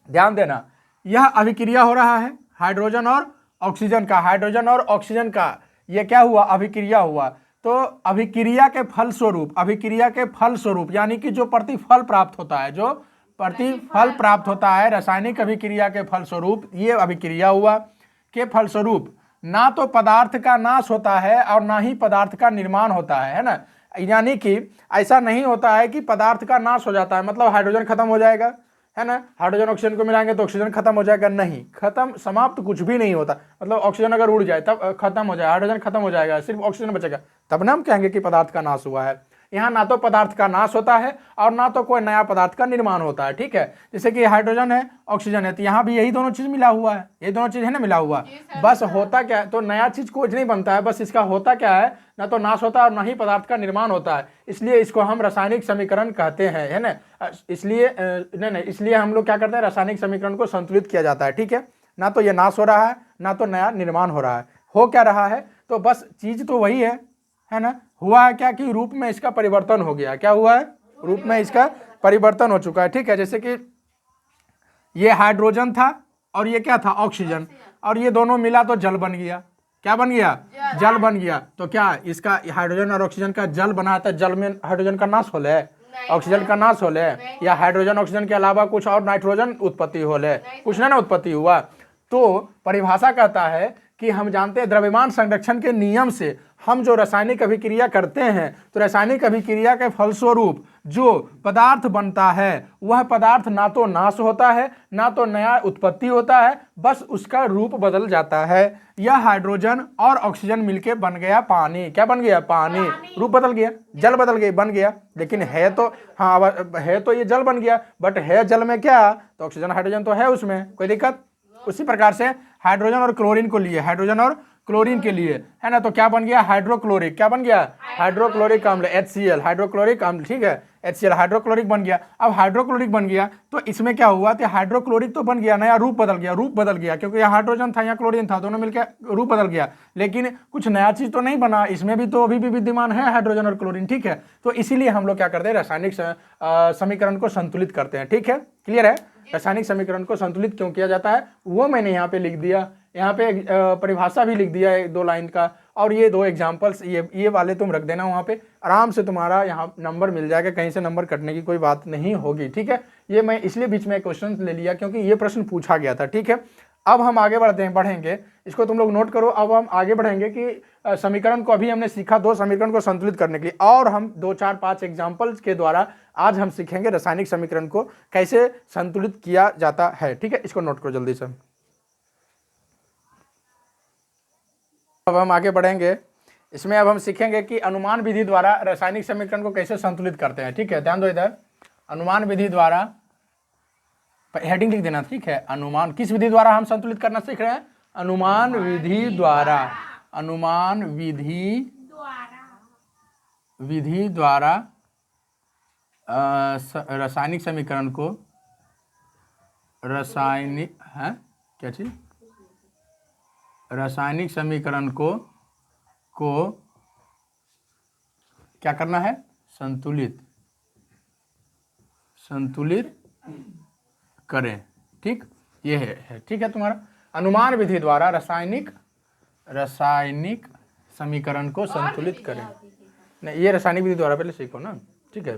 ध्यान देना, यह अभिक्रिया हो रहा है हाइड्रोजन और ऑक्सीजन का। हाइड्रोजन और ऑक्सीजन का यह क्या हुआ, अभिक्रिया हुआ। तो अभिक्रिया के फलस्वरूप यानी कि जो प्रतिफल प्राप्त होता है, जो प्रतिफल प्राप्त होता है रासायनिक अभिक्रिया के फलस्वरूप, ये अभिक्रिया हुआ के फलस्वरूप ना तो पदार्थ का नाश होता है और ना ही पदार्थ का निर्माण होता है ना। यानी कि ऐसा नहीं होता है कि पदार्थ का नाश हो जाता है, मतलब हाइड्रोजन खत्म हो जाएगा, है ना, हाइड्रोजन ऑक्सीजन को मिलाएंगे तो ऑक्सीजन खत्म हो जाएगा, नहीं, खत्म समाप्त कुछ भी नहीं होता। मतलब ऑक्सीजन अगर उड़ जाए तब खत्म हो जाए, हाइड्रोजन खत्म हो जाएगा, सिर्फ ऑक्सीजन बचेगा, तब ना हम कहेंगे कि पदार्थ का नाश हुआ है। यहाँ ना तो पदार्थ का नाश होता है और ना तो कोई नया पदार्थ का निर्माण होता है। ठीक है, जैसे कि हाइड्रोजन है, ऑक्सीजन है, तो यहाँ भी यही दोनों चीज मिला हुआ है, ये दोनों चीज है ना मिला हुआ। बस होता क्या है, तो नया चीज कुछ नहीं बनता है, बस इसका होता क्या है, ना तो नाश होता है और ना ही पदार्थ का निर्माण होता है। इसलिए इसको हम रासायनिक समीकरण कहते हैं, है ना। इसलिए हम लोग क्या करते हैं, रासायनिक समीकरण को संतुलित किया जाता है। ठीक है, ना तो ये नाश हो रहा है, ना तो नया निर्माण हो रहा है। हो क्या रहा है, तो बस चीज तो वही है ना। हुआ है क्या कि रूप में इसका परिवर्तन हो गया। क्या हुआ है, रूप में इसका परिवर्तन हो चुका है। ठीक है, जैसे कि ये हाइड्रोजन था और ये क्या था, ऑक्सीजन, और ये दोनों मिला तो जल बन गया। क्या बन गया, जल बन गया। तो क्या इसका हाइड्रोजन और ऑक्सीजन का जल बना था, जल में हाइड्रोजन का नाश हो ले, ऑक्सीजन का नाश हो ले, या हाइड्रोजन ऑक्सीजन के अलावा कुछ और नाइट्रोजन उत्पत्ति हो ले, कुछ ना उत्पत्ति हुआ। तो परिभाषा कहता है कि हम जानते हैं द्रव्यमान संरक्षण के नियम से हम जो रासायनिक अभिक्रिया करते हैं, तो रासायनिक अभिक्रिया के फलस्वरूप जो पदार्थ बनता है वह पदार्थ ना तो नाश होता है ना तो नया उत्पत्ति होता है, बस उसका रूप बदल जाता है। यह हाइड्रोजन और ऑक्सीजन मिलके बन गया पानी। क्या बन गया, पानी। रूप बदल गया, जल बदल गई, बन गया। लेकिन है तो, हाँ है तो ये जल बन गया, बट है जल में क्या, तो ऑक्सीजन हाइड्रोजन तो है उसमें, कोई दिक्कत। उसी प्रकार से हाइड्रोजन और क्लोरीन को लिए, हाइड्रोजन और क्लोरीन के लिए, है ना, तो क्या बन गया, हाइड्रोक्लोरिक। क्या बन गया, हाइड्रोक्लोरिक अम्ल, HCl, हाइड्रोक्लोरिक अम्ल। ठीक है, HCl हाइड्रोक्लोरिक बन गया। अब हाइड्रोक्लोरिक बन गया तो इसमें क्या हुआ कि हाइड्रोक्लोरिक तो बन गया, नया रूप बदल गया क्योंकि यहाँ हाइड्रोजन था, यहाँ क्लोरीन था, दोनों मिलकर रूप बदल गया, लेकिन कुछ नया चीज़ तो नहीं बना, इसमें भी तो अभी भी विद्यमान है हाइड्रोजन और क्लोरीन, ठीक है। तो इसीलिए हम लोग क्या करते हैं, रासायनिक समीकरण को संतुलित करते हैं, ठीक है, क्लियर है। रासायनिक समीकरण को संतुलित क्यों किया जाता है वो मैंने यहाँ पे लिख दिया, यहाँ पे परिभाषा भी लिख दिया है 2 लाइन का, और ये 2 एग्जाम्पल्स ये वाले तुम रख देना वहाँ पे, आराम से तुम्हारा यहाँ नंबर मिल जाएगा, कहीं से नंबर कटने की कोई बात नहीं होगी, ठीक है। ये मैं इसलिए बीच में क्वेश्चन ले लिया क्योंकि ये प्रश्न पूछा गया था, ठीक है। अब हम आगे बढ़ेंगे, इसको तुम लोग नोट करो। अब हम आगे बढ़ेंगे कि समीकरण को अभी हमने सीखा 2 समीकरण को संतुलित करने के लिए, और हम 2, 4, 5 एग्जाम्पल्स के द्वारा आज हम सीखेंगे रासायनिक समीकरण को कैसे संतुलित किया जाता है, ठीक है। इसको नोट करो जल्दी से। अब हम आगे बढ़ेंगे, इसमें अब हम सीखेंगे कि अनुमान विधि द्वारा रासायनिक समीकरण को कैसे संतुलित करते हैं, ठीक है। ध्यान दो इधर, अनुमान विधि द्वारा, हेडिंग लिख देना, ठीक है। अनुमान किस विधि द्वारा हम संतुलित करना सीख रहे हैं, अनुमान विधि द्वारा, अनुमान विधि द्वारा रासायनिक समीकरण को, रासायनिक है क्या चीज, रासायनिक समीकरण को क्या करना है, संतुलित करें, ठीक, ये है, ठीक है। तुम्हारा अनुमान विधि द्वारा रासायनिक समीकरण को संतुलित करें, नहीं ये रासायनिक विधि द्वारा पहले सीखो ना, ठीक है।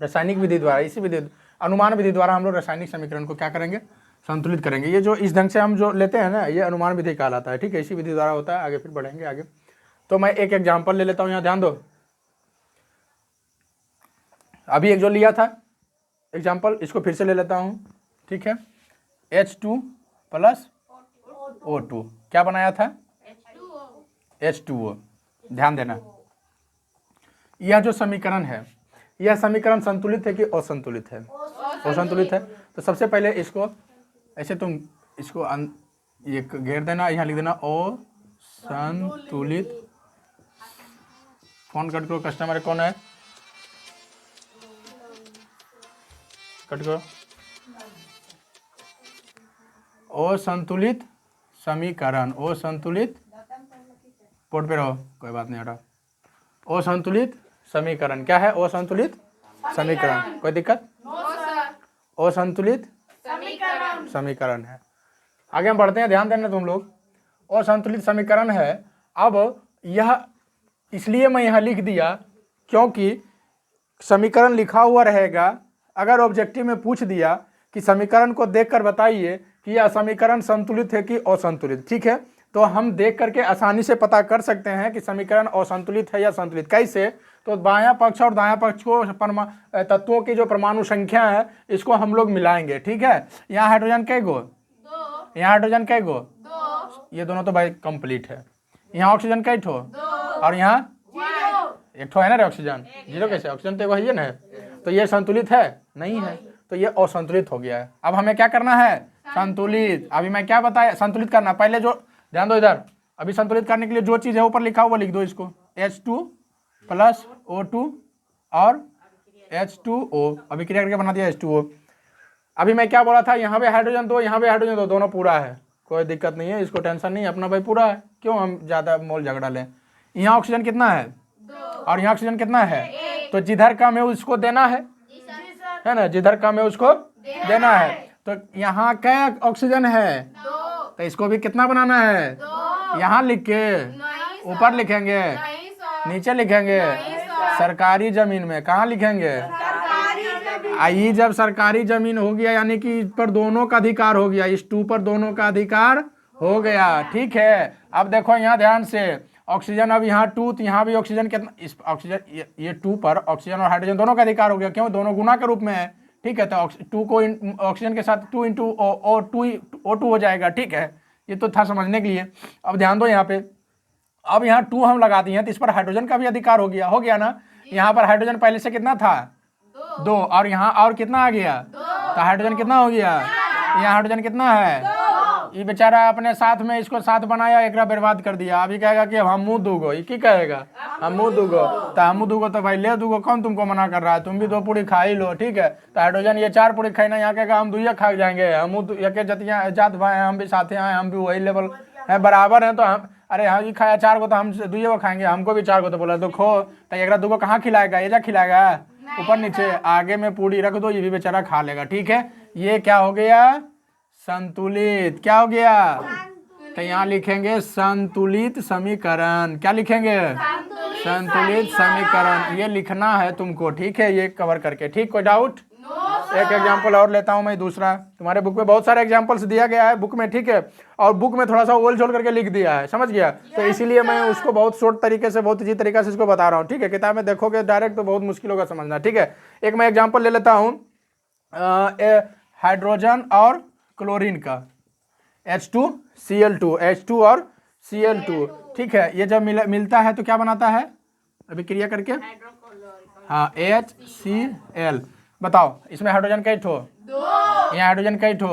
रासायनिक विधि द्वारा, इसी विधि अनुमान विधि द्वारा हम लोग रासायनिक समीकरण को क्या करेंगे, संतुलित करेंगे। ये जो इस ढंग से हम जो लेते हैं ना, ये अनुमान विधि कहलाता है, ठीक है। इसी विधि द्वारा होता है, आगे फिर बढ़ेंगे आगे। तो मैं एक एग्जांपल ले लेता हूँ, यहाँ ध्यान दो। अभी एक जो लिया था एग्जांपल, इसको फिर से ले लेता हूँ, ठीक है। H2 + O2 क्या बनाया था, H2O। ध्यान देना, यह जो समीकरण है, यह समीकरण संतुलित है कि असंतुलित है, असंतुलित है। तो सबसे पहले इसको ऐसे तुम इसको ये घेर देना, यहाँ लिख देना असंतुलित। फोन कट करो, कस्टमर कौन है, कट करो। असंतुलित समीकरण, असंतुलित, पोर्ट पे रहो, कोई बात नहीं, हटाओ। असंतुलित समीकरण क्या है, असंतुलित समीकरण, कोई दिक्कत, असंतुलित समीकरण है। आगे हम बढ़ते हैं, ध्यान देना तुम लोग, असंतुलित समीकरण है। अब यह इसलिए मैं यहाँ लिख दिया क्योंकि समीकरण लिखा हुआ रहेगा, अगर ऑब्जेक्टिव में पूछ दिया कि समीकरण को देखकर बताइए कि यह समीकरण संतुलित है कि असंतुलित, ठीक है, तो हम देख करके आसानी से पता कर सकते हैं कि समीकरण असंतुलित है या संतुलित। कैसे, तो बायां पक्ष और दायां पक्ष को तत्वों की जो परमाणु संख्या है इसको हम लोग मिलाएंगे, ठीक है। यहाँ हाइड्रोजन कै गो, यहाँ हाइड्रोजन कै गो, ये दोनों तो भाई कंप्लीट है। यहाँ ऑक्सीजन कै ठो, और यहाँ एक ठो है ना रे ऑक्सीजन, 0 कैसे, ऑक्सीजन तो वही है ना, तो ये संतुलित है, नहीं है, तो ये असंतुलित हो गया है। अब हमें क्या करना है, संतुलित। अभी मैं क्या बताया, संतुलित करना, पहले जो ध्यान दो इधर, अभी संतुलित करने के लिए जो चीज़ है ऊपर लिखा हुआ लिख दो, इसको H2 + O2 और H2O, अभी क्रिया करके बना दिया H2O। अभी मैं क्या बोला था, यहाँ पे हाइड्रोजन 2, यहाँ पे हाइड्रोजन 2, दोनों पूरा है, कोई दिक्कत नहीं है, इसको टेंशन नहीं, अपना भाई पूरा है, क्यों हम ज़्यादा मोल झगड़ा लें। यहाँ ऑक्सीजन कितना है, और यहाँ ऑक्सीजन कितना है, तो जिधर कम है उसको देना है ना, जिधर कम है उसको देना है। तो यहाँ क्या ऑक्सीजन है, तो इसको भी कितना बनाना है, यहाँ लिख के ऊपर लिखेंगे, नीचे लिखेंगे, सरकारी जमीन में, कहाँ लिखेंगे, आई जब सरकारी जमीन हो गया यानी कि इस पर दोनों का अधिकार हो गया, इस 2 पर दोनों का अधिकार हो गया, ठीक है। अब देखो यहाँ ध्यान से, ऑक्सीजन अब यहाँ 2, तो यहाँ भी ऑक्सीजन कितना, इस ऑक्सीजन ये 2 पर ऑक्सीजन और हाइड्रोजन दोनों का अधिकार हो गया, क्यों, दोनों गुना के रूप में है, ठीक है। तो 2 को ऑक्सीजन के साथ 2 × O2 हो जाएगा, ठीक है, ये तो था समझने के लिए। अब ध्यान दो यहाँ पे, अब यहाँ 2 हम लगा दिए हैं तो इस पर हाइड्रोजन का भी अधिकार हो गया ना। यहाँ पर हाइड्रोजन पहले से कितना था, 2, और यहाँ और कितना आ गया, तो हाइड्रोजन कितना हो गया, यहाँ हाइड्रोजन कितना है, ये बेचारा अपने साथ में इसको साथ बनाया, एकरा बर्बाद कर दिया। अभी कहेगा कि हम मुँह दूगो, ये की कहेगा हम मुँह दूगो, तो हम मुँह दूगो तो भाई ले दूगो, कौन तुमको मना कर रहा है, तुम भी 2 पूरी खा ही लो, ठीक है। तो हाइड्रोजन ये 4 पूरी खाई ना, यहाँ कहेगा हम 2 खा जाएंगे, हम एक जतियाँ जात भाई हम भी साथ हैं, हम भी वही लेवल है, बराबर है। तो हम अरे हाँ ये खाया 4 को तो हम 2 खाएंगे, हमको भी 4 को तो बोला तो खो, तो एक 2 कहाँ खिलाएगा, ये जा खिलाएगा ऊपर नीचे, आगे में पूरी रख दो, ये भी बेचारा खा लेगा, ठीक है। ये क्या हो गया, संतुलित। क्या हो गया, तो यहाँ लिखेंगे संतुलित समीकरण। क्या लिखेंगे, संतुलित समीकरण, ये लिखना है तुमको, ठीक है, ये कवर करके, ठीक। कोई डाउट? एक एग्जाम्पल और लेता हूँ मैं दूसरा। तुम्हारे बुक में बहुत सारे एग्जाम्पल्स दिया गया है बुक में, ठीक है, और बुक में थोड़ा सा ओल झोल करके लिख दिया है, समझ गया। तो इसीलिए मैं उसको बहुत शॉर्ट तरीके से, बहुत इजी तरीके से इसको बता रहा हूँ, ठीक है। किताब में देखोगे डायरेक्ट तो बहुत मुश्किल होगा समझना, ठीक है। एक मैं एग्जाम्पल ले लेता हूँ हाइड्रोजन और क्लोरीन का, H2Cl2, H2 और Cl2, ठीक है। ये जब मिलता है तो क्या बनाता है, अभी क्रिया करके, हाँ HCl। बताओ इसमें हाइड्रोजन कई ठो, यहाँ हाइड्रोजन कई ठो,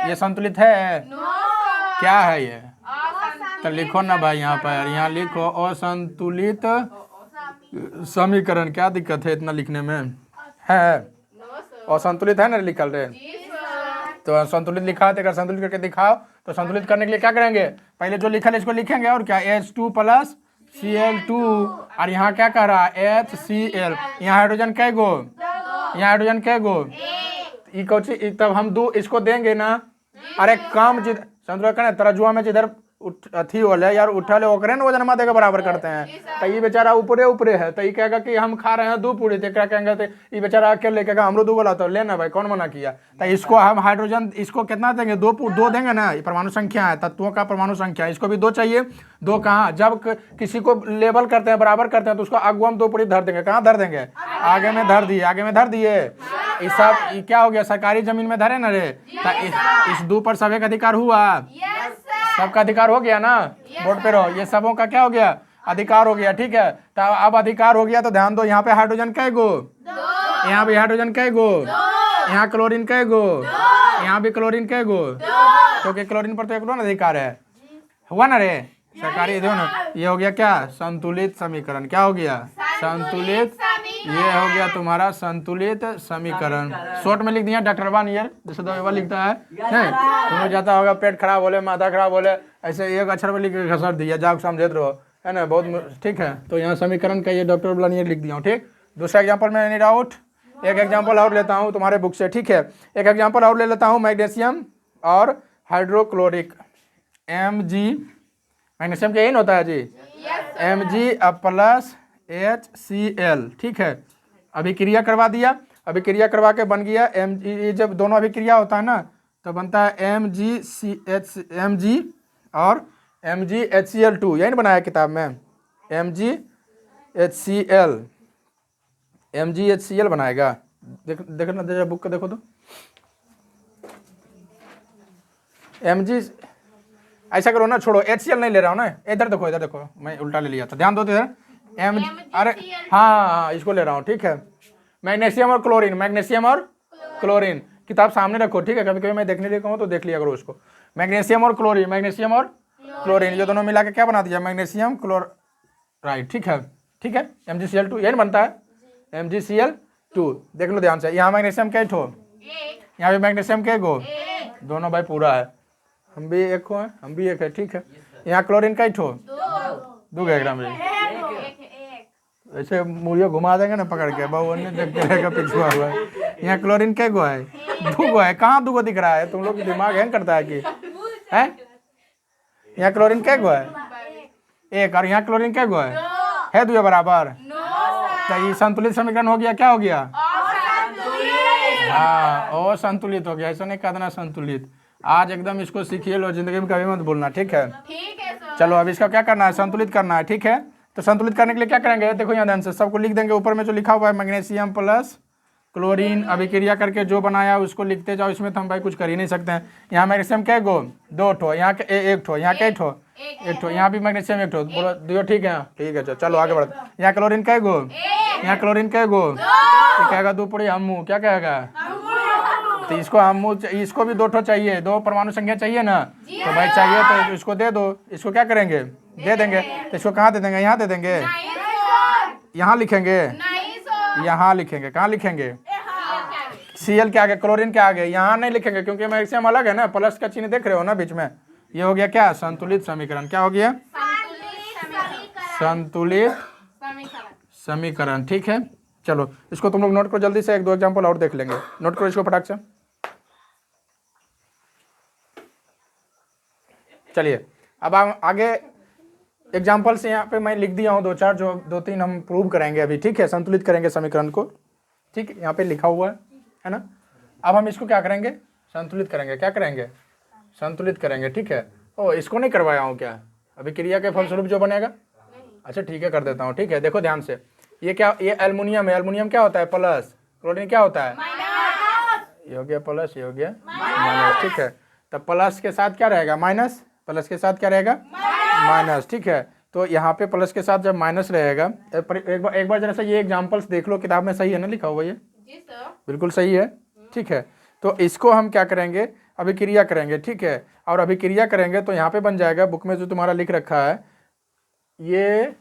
ये संतुलित है, क्या है ये, तो लिखो ना भाई यहाँ पर, यहाँ लिखो असंतुलित समीकरण। क्या दिक्कत है इतना लिखने में, है असंतुलित है ना लिखल रहे, तो संतुलित लिखा है, तो अगर संतुलित करके दिखाओ, तो संतुलित करने के लिए क्या करेंगे, पहले जो लिखा है इसको लिखेंगे, और क्या H2 + Cl2, और यहाँ क्या कह रहा है HCl, यहाँ हाइड्रोजन कै गो, यहाँ हाइड्रोजन कै गो, तब हम 2 इसको देंगे ना। अरे काम संतुलित करना तरजुआ में जिधर अथी होले यार उठल ओकरे ना वजन मादे के बराबर करते हैं, तो ये बेचारा ऊपरे ऊपरे है, तो ये कहेगा कि हम खा रहे हैं 2 पूरी, तो क्या कहेंगे, तो ये बेचारा अकेले कहेगा हमरो 2 बोला, तो लेना भाई कौन मना किया। तो इसको हम हाइड्रोजन इसको कितना देंगे, 2 देंगे ना, ये परमाणु संख्या है, तत्वों का परमाणु संख्या, इसको भी 2 चाहिए। 2 कहाँ, जब किसी को लेबल करते हैं, बराबर करते हैं, तो उसको आगू हम 2 पूरी धर देंगे, कहाँ धर देंगे, आगे में धर दिए, आगे में धर दिए। ये सब क्या हो गया, सरकारी जमीन में धरे ना रे, तो इस 2 पर सब एक अधिकार हुआ, सबका अधिकार हो गया ना, बोर्ड पे रहो, ये सबों का क्या हो गया, अधिकार हो गया, ठीक है। तो अब अधिकार हो गया तो ध्यान दो, यहाँ पे हाइड्रोजन कै गो, यहाँ भी हाइड्रोजन कै गो, यहाँ क्लोरीन कै गो, यहाँ भी क्लोरीन कै गो, क्योंकि क्लोरीन पर तो एक अधिकार है, हुआ ना रे, सरकारी दो ना। ये हो गया क्या, संतुलित समीकरण। क्या हो गया, संतुलित, ये हो गया तुम्हारा संतुलित समीकरण। शॉर्ट में लिख दिया डॉक्टर वन ईयर, जैसे दवा लिखता है नहीं, तुम्हें जाता होगा पेट खराब बोले, माथा खराब बोले, ऐसे एक अक्षर में लिख के घसर दिया, जाओ समझे रहो, है ना, बहुत ठीक है। तो यहाँ समीकरण का ये डॉक्टर ब्लानियर लिख दिया हूँ, ठीक। दूसरा एग्जाम्पल में एनी डाउट, एक एग्जाम्पल और लेता हूँ तुम्हारे बुक से, ठीक है। एक एग्जाम्पल और ले लेता हूँ, मैग्नीशियम और हाइड्रोक्लोरिक, Mg, मैग्नीशियम का यही होता है जी, Mg + HCl, ठीक है। अभी क्रिया करवा दिया, अभी क्रिया करवा के बन गया Mg, जब दोनों अभी क्रिया होता है ना तो बनता है Mg और MgHCl2, यही बनाया किताब में, MgHCl बनाएगा, देखना जरा बुक को देखो तो, Mg ऐसा करो ना, छोड़ो HCl नहीं ले रहा हूँ ना, इधर देखो, इधर देखो, मैं उल्टा ले लिया था, ध्यान दो तो इधर, अरे हाँ इसको ले रहा हूँ, ठीक है। मैग्नीशियम और क्लोरीन, मैग्नीशियम और क्लोरीन, किताब सामने रखो, ठीक है, कभी कभी मैं देखने देखा हूँ तो देख लिया करो उसको। मैग्नीशियम और क्लोरीन, मैग्नीशियम और क्लोरीन, ये दोनों मिला के क्या बना दिया, मैग्नीशियम क्लोराइड, ठीक है, ठीक है। MgCl2 यही बनता है, MgCl2, देख लो ध्यान से, यहाँ मैग्नीशियम कै ठो, यहाँ भी मैग्नीशियम कै गो, दोनों भाई पूरा है, हम भी एक हो, हम भी एक है, ठीक है। यहाँ क्लोरीन कै ठो, 2 ग्राम में, ऐसे मुड़ियो घुमा देंगे ना पकड़ के, बहु अन्य देखते रहेगा पिछुआ हुआ है। यहाँ क्लोरीन कै गो है, 2 गो है, कहाँ 2 गो दिख रहा है, तुम लोग दिमाग हैंग करता है कि है। यहाँ क्लोरीन कै गो है, 1, और यहाँ क्लोरीन कै गो है 2 बराबर, तो ये संतुलित समीकरण हो गया, क्या हो गया, हाँ असंतुलित हो गया, ऐसा नहीं कहना संतुलित। आज एकदम इसको सीखिए लो, जिंदगी में कभी मत भूलना, ठीक है। चलो अब इसका क्या करना है, संतुलित करना है, ठीक है। तो संतुलित करने के लिए क्या करेंगे, देखो यहाँ ध्यान से, सबको लिख देंगे, ऊपर में जो लिखा हुआ है मैग्नीशियम + क्लोरीन, अभी क्रिया करके जो बनाया उसको लिखते जाओ, इसमें तो हम भाई कुछ कर ही नहीं सकते हैं। यहाँ मैग्नीशियम कै गो, 2 ठो, यहाँ 1 ठो, यहाँ कै ठो, 1 ठो, यहाँ भी मैग्नीशियम 1 ठो, बोलो 2, ठीक है, ठीक है, चलो आगे बढ़ते। यहाँ क्लोरीन कै गो, यहाँ क्लोरीन कै गो, कहेगा 2 पूरी हम, क्या कहेगा, तो इसको भी 2 ठो चाहिए, 2 परमाणु संख्या चाहिए ना, तो भाई चाहिए तो इसको दे दो। इसको क्या करेंगे, दे देंगे। तो इसको कहाँ दे देंगे, यहाँ दे देंगे, यहाँ लिखेंगे, यहाँ लिखेंगे, कहाँ लिखेंगे, Cl के आगे, क्लोरीन के आगे, यहाँ नहीं लिखेंगे क्योंकि मैग्नीशियम अलग है ना, प्लस का चिन्ह देख रहे हो ना बीच में। ये हो गया क्या, संतुलित समीकरण। क्या हो गया, संतुलित समीकरण। ठीक है, चलो इसको तुम लोग नोट करो जल्दी से, 1-2 एग्जांपल और देख लेंगे। नोट करो इसको फटाक से। चलिए अब हम आगे एग्जांपल से यहाँ पे मैं लिख दिया हूँ 2-4, जो 2-3 हम प्रूव करेंगे अभी। ठीक है, संतुलित करेंगे समीकरण को। ठीक है, यहाँ पे लिखा हुआ है ना। अब हम इसको क्या करेंगे, संतुलित करेंगे। क्या करेंगे, संतुलित करेंगे। ठीक है, ओ इसको नहीं करवाया हूँ क्या, अभी क्रिया के फलस्वरूप जो बनेगा। अच्छा ठीक है, कर देता हूँ। ठीक है, देखो ध्यान से, ये क्या, ये एल्युमिनियम है। एल्युमिनियम क्या होता है, प्लस। क्लोरीन क्या होता है, ये हो गया प्लस, ये हो गया माइनस। ठीक है, तब प्लस के साथ क्या रहेगा, माइनस। प्लस के साथ क्या रहेगा, माइनस। ठीक है, तो यहाँ पे प्लस के साथ जब माइनस रहेगा, एक बार जरा सा ये एग्जांपल्स देख लो, किताब में सही है ना लिखा हुआ, ये बिल्कुल सही है। ठीक है, तो इसको हम क्या करेंगे, अभिक्रिया करेंगे। ठीक है, और अभिक्रिया करेंगे तो यहाँ पे बन जाएगा, बुक में जो तुम्हारा लिख रखा है, ये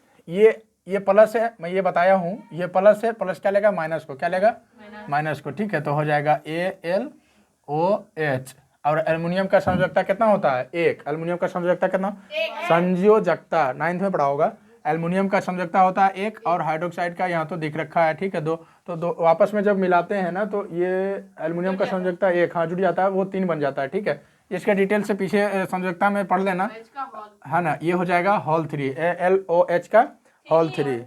प्लस है, मैं ये बताया हूँ, ये प्लस है, प्लस क्या लेगा, माइनस को। क्या लेगा, माइनस को। ठीक है, तो हो जाएगा AlOH। और एल्युमिनियम का संयोजकता कितना होता है, 1। एल्युमिनियम का संयोजकता कितना, संयोजकता 9th में पढ़ा होगा। एल्युमिनियम का संयोजकता होता है 1, और हाइड्रोक्साइड का यहाँ तो दिख रखा है। ठीक है, 2। तो 2 आपस में जब मिलाते हैं ना, तो ये एल्युमिनियम का संयोजकता 1, हाँ जुड़ जाता है, वो 3 बन जाता है। ठीक है, इसके डिटेल से पीछे संयोजकता में पढ़ लेना, है ना। ये हो जाएगा होल 3, AlOH का होल 3,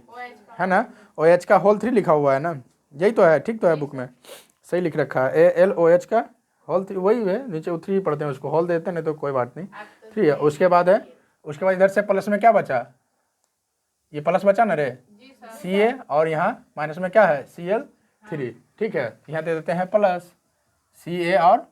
है ना। OH का होल 3 लिखा हुआ है ना, यही तो है। ठीक तो है, बुक में सही लिख रखा है, AlOH का होल 3 वही है। नीचे 3 पढ़ते हैं, उसको होल देते हैं, नहीं तो कोई बात नहीं। ठीक है, उसके बाद है, उसके बाद इधर से प्लस में क्या बचा, ये प्लस बचा ना रे, Ca, और यहाँ माइनस में क्या है, Cl3। ठीक है, यहाँ दे देते हैं प्लस Ca और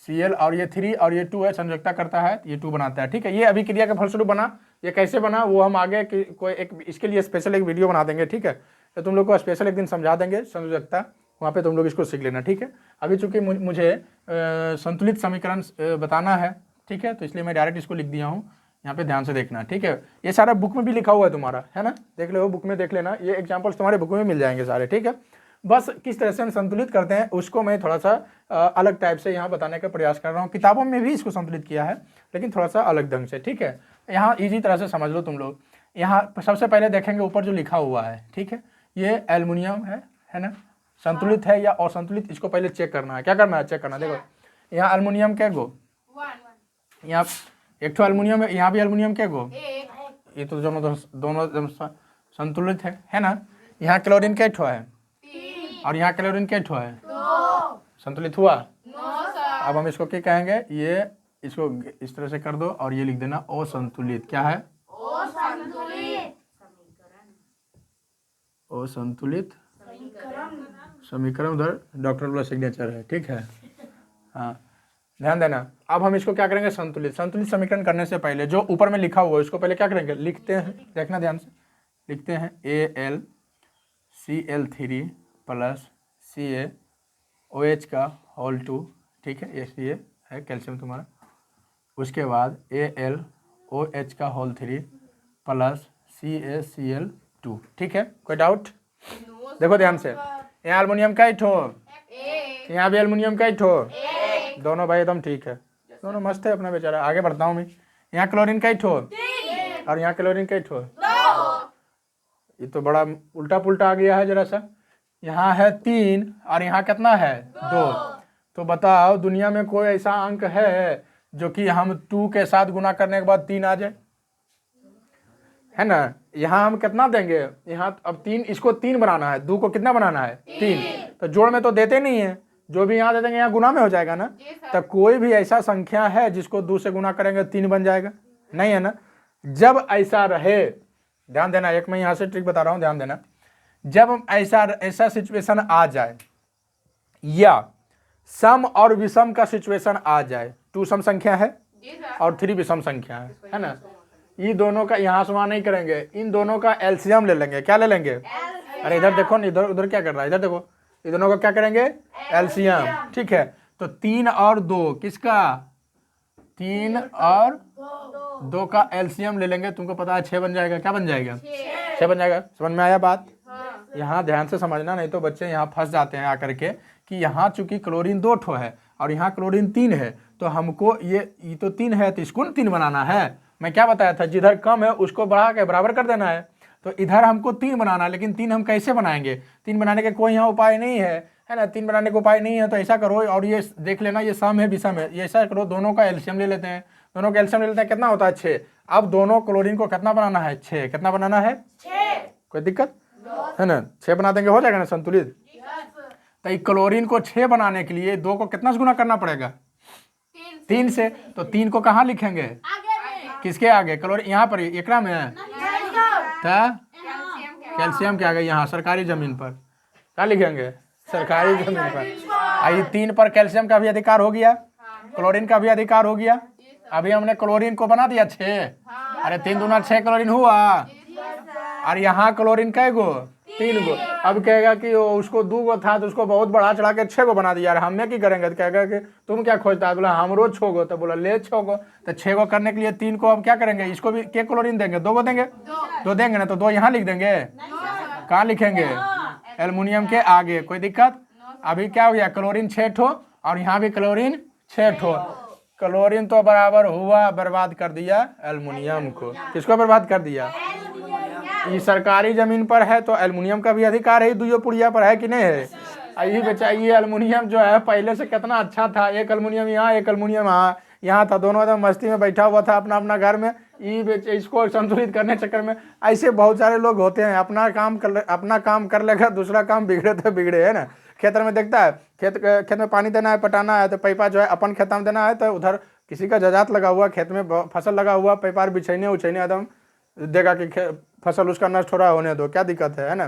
Cl, और ये 3 और ये 2 है, संयोजकता करता है, ये 2 बनाता है। ठीक है, ये अभिक्रिया का फलस्वरूप बना। ये कैसे बना वो हम आगे कोई एक इसके लिए स्पेशल एक वीडियो बना देंगे। ठीक है, तो तुम लोग को स्पेशल एक दिन समझा देंगे संयोजकता, वहाँ पे तुम लोग इसको सीख लेना। ठीक है, अभी चूंकि मुझे संतुलित समीकरण बताना है, ठीक है, तो इसलिए मैं डायरेक्ट इसको लिख दिया हूँ। यहाँ पे ध्यान से देखना। ठीक है, ये सारा बुक में भी लिखा हुआ है तुम्हारा, है ना, देख लो बुक में, देख लेना। ये एग्जाम्पल्स तुम्हारे बुक में मिल जाएंगे सारे। ठीक है, बस किस तरह से हम संतुलित करते हैं उसको मैं थोड़ा सा अलग टाइप से यहाँ बताने का प्रयास कर रहा हूँ। किताबों में भी इसको संतुलित किया है, लेकिन थोड़ा सा अलग ढंग से। ठीक है, यहाँ इजी तरह से समझ लो तुम लोग। यहाँ सबसे पहले देखेंगे ऊपर जो लिखा हुआ है। ठीक है, ये एल्युमिनियम है ना, संतुलित है या असंतुलित, इसको पहले चेक करना है। क्या करना है, चेक करना। देखो यहाँ एल्युमिनियम क्या गो, यहाँ एक ठो एल्युमिनियम है, यहाँ भी एल्युमिनियम क्या गो, ये तो दोनों संतुलित है ना। यहाँ क्लोरीन क्या ठो है, और यहाँ क्लोरीन क्या ठो है, संतुलित हुआ। अब हम इसको क्या कहेंगे, ये इसको इस तरह से कर दो और ये लिख देना असंतुलित। क्या है, असंतुलित समीकरण। उधर डॉक्टर वाला सिग्नेचर है। ठीक है, हाँ ध्यान देना। अब हम इसको क्या करेंगे, संतुलित समीकरण करने से पहले जो ऊपर में लिखा हुआ है उसको पहले क्या करेंगे, लिखते हैं। देखना ध्यान से, लिखते हैं AlCl3 प्लस CaOH का होल 2। ठीक है, ये है कैल्शियम तुम्हारा। उसके बाद AlOH का होल 3 प्लस CaCl2। ठीक है, कोई डाउट। देखो ध्यान से, यहाँ एल्युमिनियम का ही ठो, यहाँ भी एल्युमिनियम का ही ठो, दोनों भाई एकदम ठीक है, दोनों मस्त है अपना बेचारा। आगे बढ़ता हूँ मैं, यहाँ क्लोरीन का ही ठो और यहाँ क्लोरीन का ही ठो। ये तो बड़ा उल्टा पुल्टा आ गया है जरा सा। यहाँ है 3 और यहाँ कितना है 2। तो बताओ दुनिया में कोई ऐसा अंक है जो कि हम 2 के साथ गुना करने के बाद 3 आ जाए, है ना। यहाँ हम कितना देंगे, यहाँ अब 3, इसको 3 बनाना है, 2 को कितना बनाना है 3। तो जोड़ में तो देते नहीं है, जो भी यहाँ दे देंगे यहाँ गुना में हो जाएगा ना। तो कोई भी ऐसा संख्या है जिसको 2 से गुना करेंगे 3 बन जाएगा, नहीं है ना। जब ऐसा रहे, ध्यान देना, एक मैं यहाँ से ट्रिक बता रहा हूँ, ध्यान देना। जब ऐसा सिचुएशन आ जाए या सम और विषम का सिचुएशन आ जाए, 2 सम संख्या है और 3 विषम संख्या है ना। ये दोनों का यहाँ समान नहीं करेंगे, इन दोनों का एलसीएम ले लेंगे। क्या ले लेंगे, अरे इधर देखो ना, इधर उधर क्या कर रहा है, इधर देखो, ये दोनों का क्या करेंगे, एलसीएम। ठीक है, तो 3 और 2 किसका, 3 और 2 का एलसीएम ले लेंगे, तुमको पता है 6 बन जाएगा। क्या बन जाएगा, 6 बन जाएगा। समझ में आया बात। यहाँ ध्यान से समझना, नहीं तो बच्चे यहाँ फंस जाते हैं आकर के कि यहाँ चूंकि क्लोरीन 2 ठो है और यहाँ क्लोरीन 3 है, तो हमको ये तो 3 है तो इसको 3 बनाना है। मैं क्या बताया था, जिधर कम है उसको बढ़ा के बराबर कर देना है। तो इधर हमको 3 बनाना है, लेकिन 3 हम कैसे बनाएंगे, 3 बनाने के कोई यहाँ उपाय नहीं है ना। 3 बनाने का उपाय नहीं है तो ऐसा करो, और ये देख लेना ये सम है विषम है, ये ऐसा करो दोनों का एलसीएम ले लेते हैं। दोनों का एलसीएम ले लेते हैं, कितना होता है 6। अब दोनों क्लोरीन को कितना बनाना है, 6। कितना बनाना है, 6। कोई दिक्कत है ना, 6 बना देंगे, हो जाएगा ना संतुलित। तो क्लोरीन को 6 बनाने के लिए 2 को कितना से गुना करना पड़ेगा, 3 से। तो 3 को कहाँ लिखेंगे, किसके आगे, क्लोरीन यहाँ पर एकरा में है, कैल्शियम के आगे यहाँ सरकारी जमीन पर क्या लिखेंगे, सरकारी जमीन पर। ये 3 पर कैल्शियम का भी अधिकार हो गया, क्लोरीन का भी अधिकार हो गया। अभी हमने क्लोरीन को बना दिया 6, अरे 3 दूना 6 क्लोरीन हुआ। और यहाँ क्लोरीन कै गो, 3 गो। अब कहेगा कि उसको 2 गो था तो उसको बहुत बढ़ा चढ़ा के 6 गो बना दिया, हम में की करेंगे, तो कहेगा कि तुम क्या खोजता है, बोला हम रोज 6 गो, तो बोला ले 6 गो। तो 6 गो करने के लिए 3 को अब क्या करेंगे, इसको भी के क्लोरीन देंगे, 2 गो देंगे, 2 देंगे ना, तो 2 यहाँ लिख देंगे। कहाँ लिखेंगे, एल्युमिनियम के आगे। कोई दिक्कत। अभी क्या हो गया, क्लोरीन 6 ठो और यहाँ भी क्लोरीन 6 ठो। क्लोरीन तो बराबर हुआ, बर्बाद कर दिया एल्युमिनियम को। किसको बर्बाद कर दिया, ये सरकारी जमीन पर है तो एल्युमिनियम का भी अधिकार है, दुइयों पुड़िया पर है कि नहीं है। यही बचा, ये एल्युमिनियम जो है पहले से कितना अच्छा था, एक एल्युमिनियम यहाँ एक एल्युमिनियम यहाँ था, दोनों एकदम मस्ती में बैठा हुआ था अपना अपना घर में। इसको संतुलित करने चक्कर में ऐसे बहुत सारे लोग होते हैं, अपना काम कर लेगा, दूसरा काम बिगड़े तो बिगड़े, है ना। खेत में देखता है, खेत में पानी देना है, पटाना है, तो पैपा जो है अपन खेत में देना है, तो उधर किसी का जजात लगा हुआ, खेत में फसल लगा हुआ, पैपार बिछैने उछैने एकदम देगा कि फसल उसका नष्ट हो रहा होने दो, क्या दिक्कत है ना।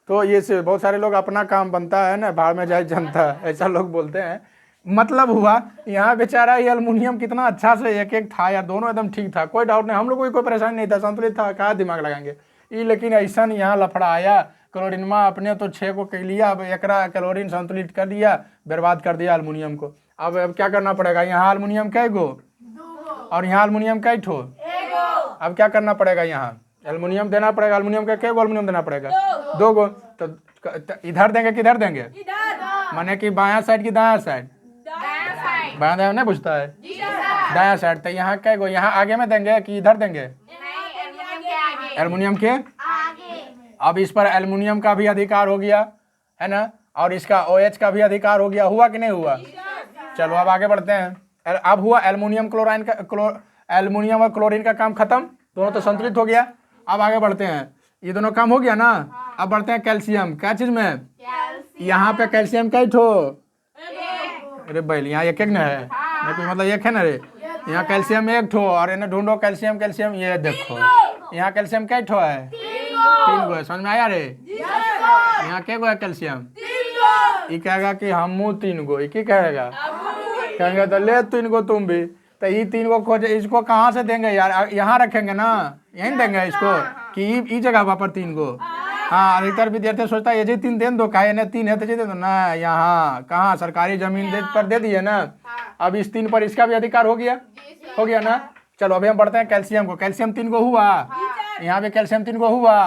तो ये से बहुत सारे लोग अपना काम बनता है ना, भाड़ में जाए जनता, ऐसा लोग बोलते हैं। मतलब हुआ यहाँ बेचारा ये एल्युमिनियम कितना अच्छा से एक था यार, दोनों एकदम ठीक था, कोई डाउट नहीं, हम लोग को कोई परेशानी नहीं था, संतुलित था, कहाँ दिमाग लगाएंगे ये। लेकिन ऐसा यहाँ लफड़ा आया, क्लोरीनमा अपने तो 6 को कह लिया, अब एकरा क्लोरीन संतुलित कर दिया, बर्बाद कर दिया एल्युमिनियम को। अब क्या करना पड़ेगा, यहाँ एल्युमिनियम कै गो और यहाँ एल्युमिनियम कै ठो। अब क्या करना पड़ेगा, यहाँ एल्युमिनियम देना पड़ेगा, एल्युमिनियम का कै गो एल्युमिनियम देना पड़ेगा, 2 गो। तो इधर देंगे किधर देंगे, माने कि बायां साइड की दायां साइड, बायां दायां नहीं पूछता है, दायां साइड। तो यहाँ कै गो, यहाँ आगे में देंगे कि इधर देंगे, एल्युमिनियम के आगे। अब इस पर एल्युमिनियम का भी अधिकार हो गया है ना, और इसका OH का भी अधिकार हो गया, हुआ कि नहीं हुआ। चलो अब आगे बढ़ते हैं। अब हुआ एल्युमिनियम क्लोराइन का, एल्युमिनियम और क्लोरीन का काम खत्म, दोनों तो संतुलित हो गया। अब आगे बढ़ते हैं, ये दोनों काम हो गया ना। अब बढ़ते हैं कैल्शियम, क्या चीज में, यहाँ पे कैल्शियम कई ठो, अरे बैल यहाँ एक ना है, मतलब एक है ना रे, यहाँ कैल्शियम 1 ठो, और इन्हें ढूंढो कैल्शियम, कैल्शियम ये देखो यहाँ कैल्शियम कई ठो है, 3 गो। समझ में आया रे, यहाँ क्या गो है कैल्शियम, ये कहेगा कि हम 3 गो, ये कहेगा, कहेंगे तो ले 3 गो तुम भी। तो ये 3 गो खोज, इसको कहाँ से देंगे यार, यहाँ रखेंगे ना, यहीं देंगे इसको कि ई जगह पर 3 गो। हाँ, अधिकतर विद्यार्थी सोचता है ये जी 3 दे दो, कहे 3 है तो जी दे दो ना, यहाँ कहाँ सरकारी जमीन पर दे दिए ना। अब इस 3 पर इसका भी अधिकार हो गया ना। चलो अभी हम बढ़ते हैं कैल्शियम को, कैल्शियम 3 गो हुआ, यहाँ भी कैल्शियम 3 गो हुआ।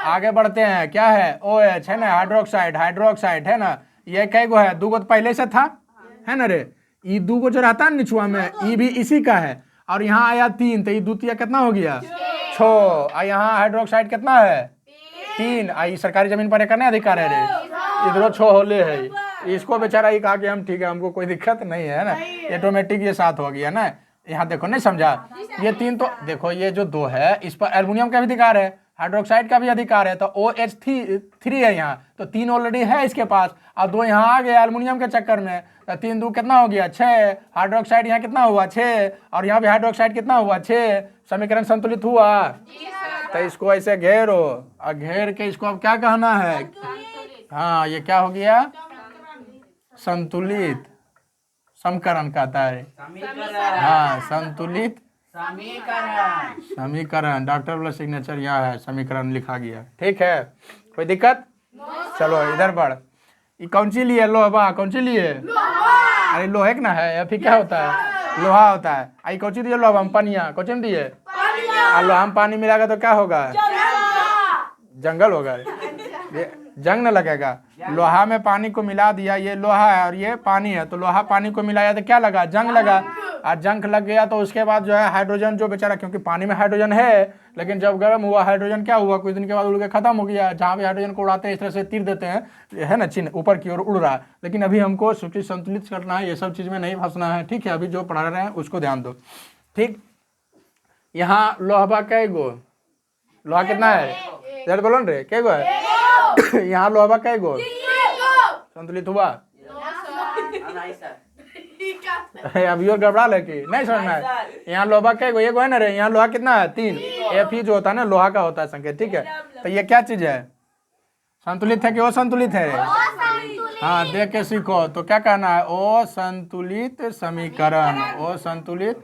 आगे बढ़ते हैं, क्या है OH है ना, हाइड्रोक्साइड है ना, ये कै गो है, 2 गो तो पहले से था है ना रे, ये 2 गो जो रहता है निचुआ में, ये भी इसी का है। और यहाँ आया 3, तो ये द्वितीय कितना हो गया, 6। यहाँ हाइड्रोक्साइड कितना है, 3। आई सरकारी जमीन पर करने अधिकार है रे, इधरो 6 होले है। इसको बेचारा ये कहा कि हम ठीक है, हमको कोई दिक्कत नहीं है ना, ऑटोमेटिक ये 7 हो गया ना। यहाँ देखो नहीं समझा, ये 3 तो देखो, ये जो 2 है इस पर एल्युमिनियम का भी अधिकार है, हाइड्रोक्साइड का भी अधिकार है, तो OH3 है यहाँ, तो 3 ऑलरेडी है इसके पास, और 2 यहाँ आ गया एल्युमिनियम के चक्कर में। तो 3 2 कितना हो गया, 6। हाइड्रोक्साइड यहाँ कितना हुआ, 6, और यहाँ भी हाइड्रोक्साइड कितना हुआ, 6। समीकरण संतुलित हुआ। तो इसको ऐसे घेरो, और घेर के इसको अब क्या कहना है, हाँ ये क्या हो गया, संतुलित समीकरण कहता है, हाँ संतुलित समीकरण। डॉक्टर वाला सिग्नेचर यहाँ है, समीकरण लिखा गया, ठीक है, कोई दिक्कत। चलो इधर बढ़, ये कौन सी लिए लोहा, कौन सी लिए? अरे लोहे का ना है, या फिर क्या होता है? लोहा होता है। आई कौन सी दिए लोहा हम? पनिया। कौन सी दिए? लोहा में पानी मिलाएगा तो क्या होगा? जंगल होगा। ये जंग न लगेगा। लोहा में पानी को मिला दिया, ये लोहा है और ये पानी है, तो लोहा पानी को मिलाया तो क्या लगा? जंग लगा। और जंग लग गया तो उसके बाद जो है हाइड्रोजन जो बेचारा, क्योंकि पानी में हाइड्रोजन है, लेकिन जब गर्म हुआ हाइड्रोजन क्या हुआ? कुछ दिन के बाद उड़ के खत्म हो गया। जहाँ भी हाइड्रोजन को उड़ाते हैं इस तरह से तीर देते हैं, है ना, चिन्ह ऊपर की ओर उड़ रहा है। लेकिन अभी हमको सूची संतुलित करना है, ये सब चीज़ में नहीं फंसना है, ठीक है? अभी जो पढ़ा रहे हैं उसको ध्यान दो, ठीक। यहाँ लोहा कै गो? लोहा कितना है? यार बोलो रे, कै गो है? यहाँ लोहा कै गो? संतुलित हुआ? अभी और घबरा ले कि नहीं समझना है। यहाँ लोहा कै गो? एक है ना रे। यहाँ लोहा कितना है? 3। एफ ही जो होता है ना लोहा का होता है संकेत, ठीक है? तो ये क्या चीज है? संतुलित है कि असंतुलित है? हाँ, देख के सीखो। तो क्या कहना है? असंतुलित समीकरण, असंतुलित